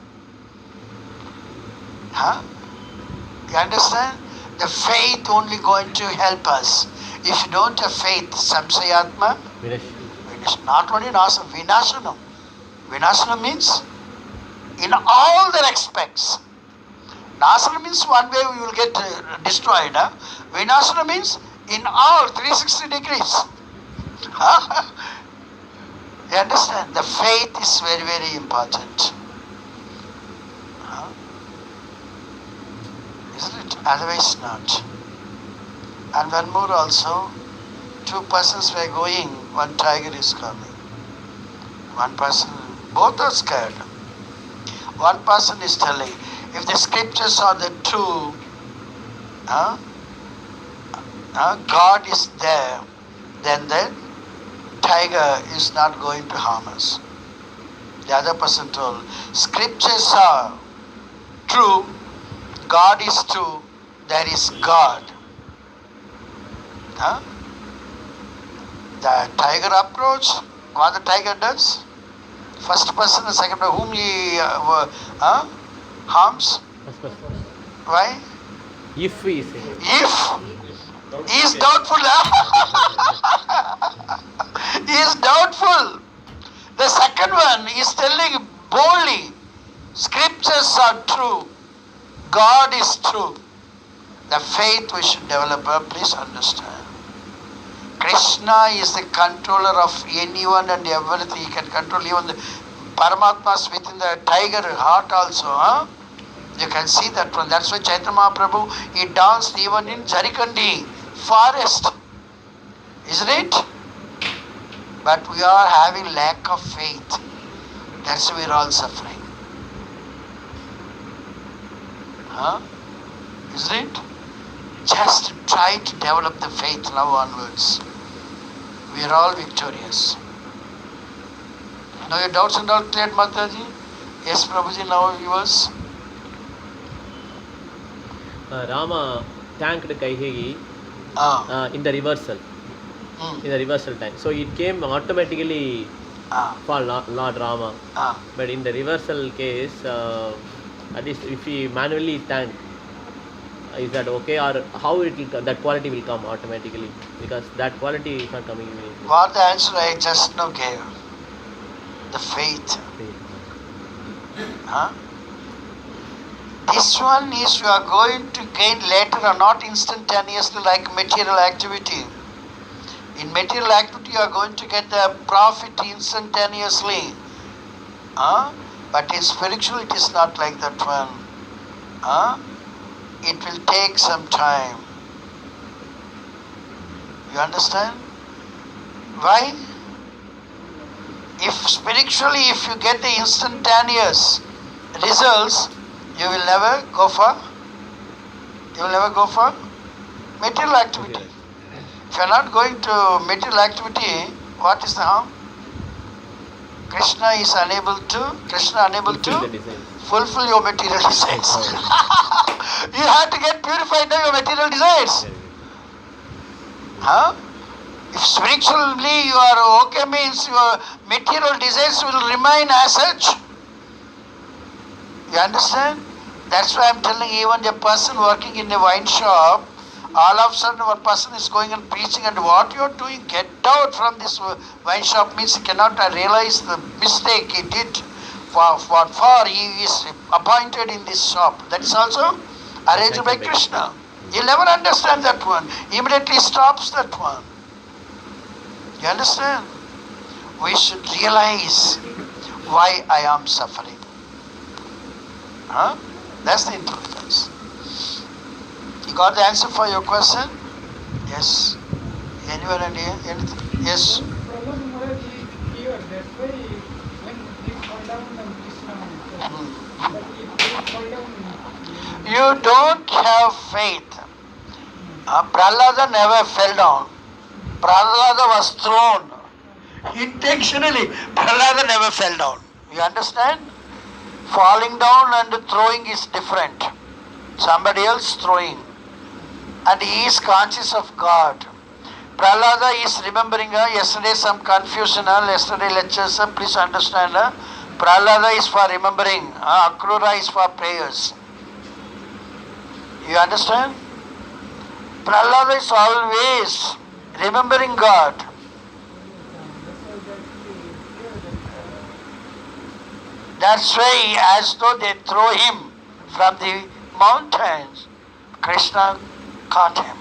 You understand? The faith only going to help us. If you don't have faith, samsayatma, not only nasa, vinashanam. Vinashanam means in all the respects. Nasana means one way we will get destroyed. Vinasana means in all 360 degrees. You understand? The faith is very, very important. Otherwise not. And one more also, two persons were going, one tiger is coming. One person, both are scared. One person is telling, if the scriptures are the true, God is there, then the tiger is not going to harm us. The other person told, scriptures are true, God is true, there is God. The tiger approach, what the tiger does? First person and second person, whom he harms? Why? If we say. If he is doubtful, he is doubtful. The second one is telling boldly, scriptures are true, God is true. The faith we should develop, please understand. Krishna is the controller of anyone and everything. He can control even the Paramatmas within the tiger heart also. You can see that one. That's why Chaitanya Mahaprabhu, he danced even in Jarikandi forest. Isn't it? But we are having lack of faith. That's why we are all suffering. Isn't it? Just try to develop the faith now onwards. We are all victorious. Now your doubts and all cleared, Mataji? Yes, Prabhuji, now yours. Rama thanked Kaikeyi in the reversal. In the reversal time. So it came automatically for Lord Rama. But in the reversal case, at least if we manually thank, is that okay, or how it will, that quality will come automatically, because that quality is not coming immediately? What the answer I just now gave? The faith. This one is you are going to gain later or not instantaneously like material activity. In material activity you are going to get the profit instantaneously. But in spiritual it is not like that one. It will take some time. You understand? Why? If spiritually, if you get the instantaneous results, you will never go for material activity. If you are not going to material activity, what is the harm? Krishna unable to fulfill your material desires. You have to get purified of your material desires. If spiritually you are okay, means your material desires will remain as such. You understand? That's why I'm telling even a person working in a wine shop, all of a sudden one person is going and preaching, and what you are doing, get out from this wine shop, means he cannot realize the mistake he did. For he is appointed in this shop. That is also arranged by Krishna. He'll never understand that one. Immediately stops that one. You understand? We should realize why I am suffering. That's the importance. You got the answer for your question? Yes. Anyone and anything? Yes. You don't have faith. Prahlada never fell down. Prahlada was thrown. Intentionally, Prahlada never fell down. You understand? Falling down and throwing is different. Somebody else throwing. And he is conscious of God. Prahlada is remembering yesterday some confusion, yesterday lectures, please understand. Prahlada is for remembering. Akrura is for prayers. You understand? Prahlada is always remembering God. That's why, as though they throw him from the mountains, Krishna caught him.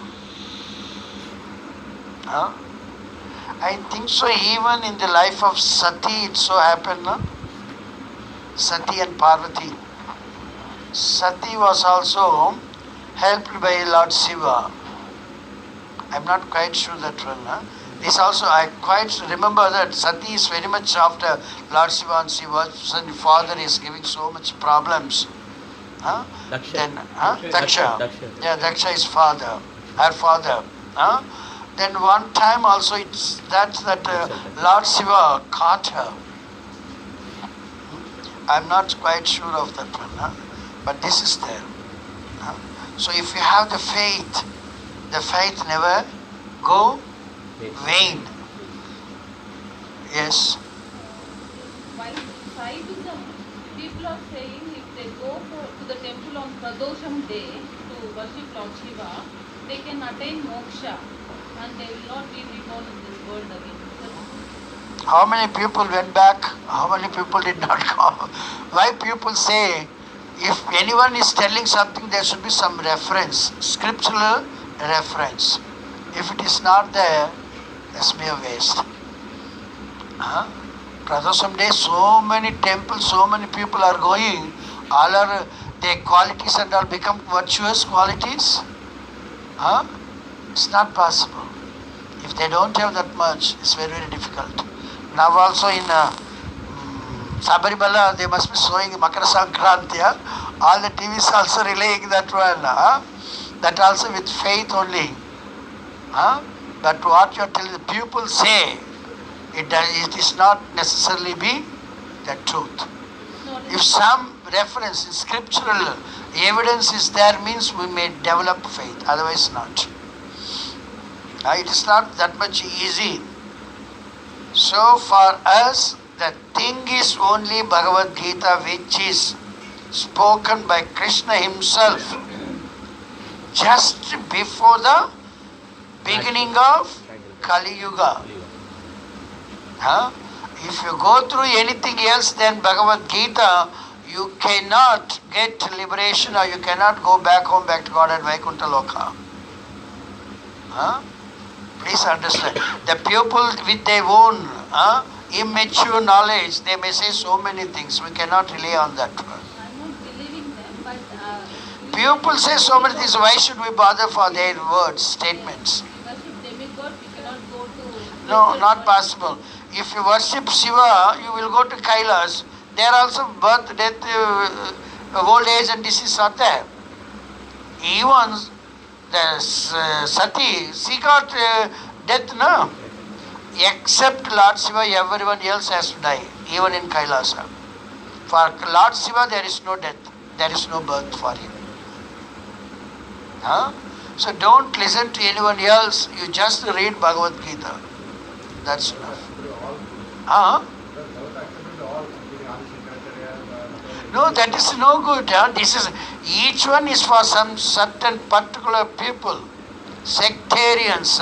I think so. Even in the life of Sati, it so happened. Sati and Parvati. Sati was also helped by Lord Shiva. I'm not quite sure that one. This also, I quite remember that Sati is very much after Lord Shiva and Shiva's father is giving so much problems. Daksha. Then, Daksha. Daksha. Yeah, Daksha is father, her father. Then one time also it's that Lord Shiva caught her. I'm not quite sure of that one, but this is there. So if you have the faith never go vain. Yes. While Saivism, people are saying if they go to the temple on Pradosham day to worship Lord Shiva, they can attain moksha and they will not be reborn in this world again. How many people went back? How many people did not come? Why people say, if anyone is telling something, there should be some reference, scriptural reference. If it is not there, that's mere waste. Pradosham day, so many temples, so many people are going. All are their qualities and all become virtuous qualities. It's not possible. If they don't have that much, it's very, very difficult. Now also in Sabarimala, they must be showing Makara Sankranti. All the TVs also relaying that one. That also with faith only. But what you are telling the people say, it is not necessarily be the truth. If some reference in scriptural evidence is there, means we may develop faith, otherwise not. It is not that much easy. So for us, the thing is only Bhagavad Gita, which is spoken by Krishna himself just before the beginning of Kali Yuga. If you go through anything else than Bhagavad Gita, you cannot get liberation or you cannot go back home, back to God and Vaikuntha Loka. Please understand. The people with their own immature knowledge, they may say so many things. We cannot rely on that one. I'm not believing them, but People say so many things. Why should we bother for their words, statements? worship demigod, we cannot go to. No, not possible. If you worship Shiva, you will go to Kailas. There also birth, death, old age and disease are there. Even the Sati, she got death, no? Except Lord Shiva, everyone else has to die, even in Kailasa. For Lord Shiva, there is no death, there is no birth for him. So don't listen to anyone else, you just read Bhagavad Gita. That's enough. No, that is no good. This is, each one is for some certain particular people. Sectarians.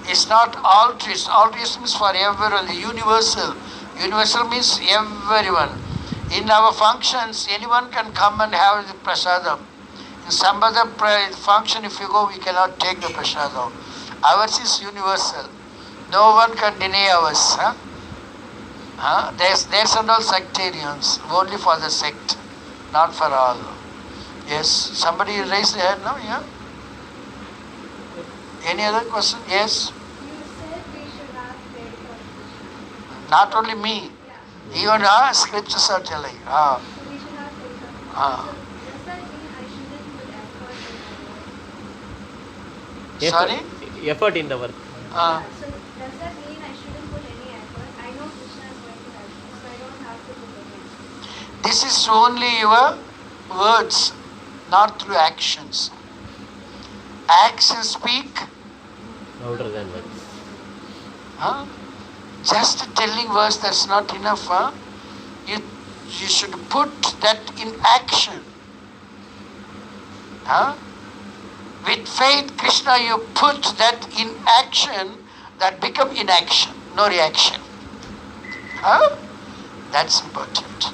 It's not altruist. Altruism is for everyone, the universal. Universal means everyone. In our functions, anyone can come and have the prasadam. In some other function, if you go, we cannot take the prasadam. Ours is universal. No one can deny ours. There's and all sectarians, only for the sect, not for all. Yes, somebody raised their hand now, yeah? Any other question? Yes? You said we should have faith on Krishna. Not only me, even scriptures are telling. So we should have faith on Ah. Krishna. So does that mean I shouldn't put effort in my work? Sorry? Effort in the work. So does that mean I shouldn't put any effort? I know Krishna is going to help me, so I don't have to put effort. This is only your words, not through actions. Actions speak. Louder than words. Just telling words, that's not enough. You should put that in action. With faith, Krishna, you put that in action, that become inaction, no reaction. That's important.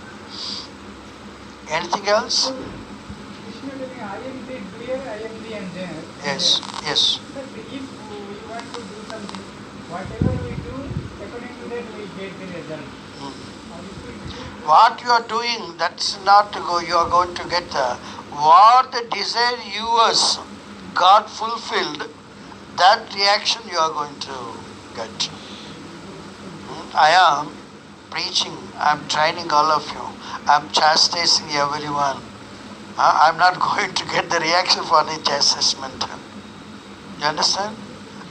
Anything else? Krishna telling, I am the doer, I am the engineer. Yes, yes. But if we want to do something, whatever we do, according to that we get the result. Or if we do, What you are doing, that's not to go, you are going to get what the desire yours got fulfilled, that reaction you are going to get. I am preaching, I am training all of you, I am chastising everyone. I am not going to get the reaction for the chastisement. You understand?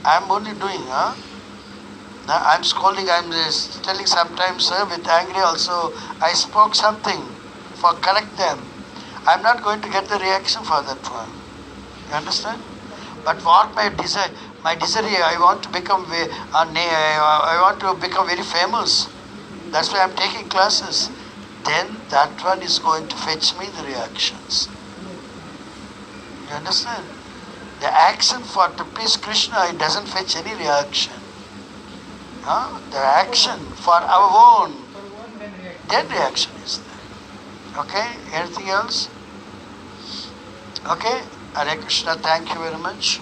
I am only doing. I am scolding, I am telling sometimes with angry also, I spoke something for correct them. I am not going to get the reaction for that one. You understand? But what my desire, I want to become I want to become very famous. That's why I am taking classes. Then that one is going to fetch me the reactions. You understand? The action for to please Krishna, it doesn't fetch any reaction. The action for our own, then reaction is there. Okay? Anything else? Okay? Hare Krishna, thank you very much.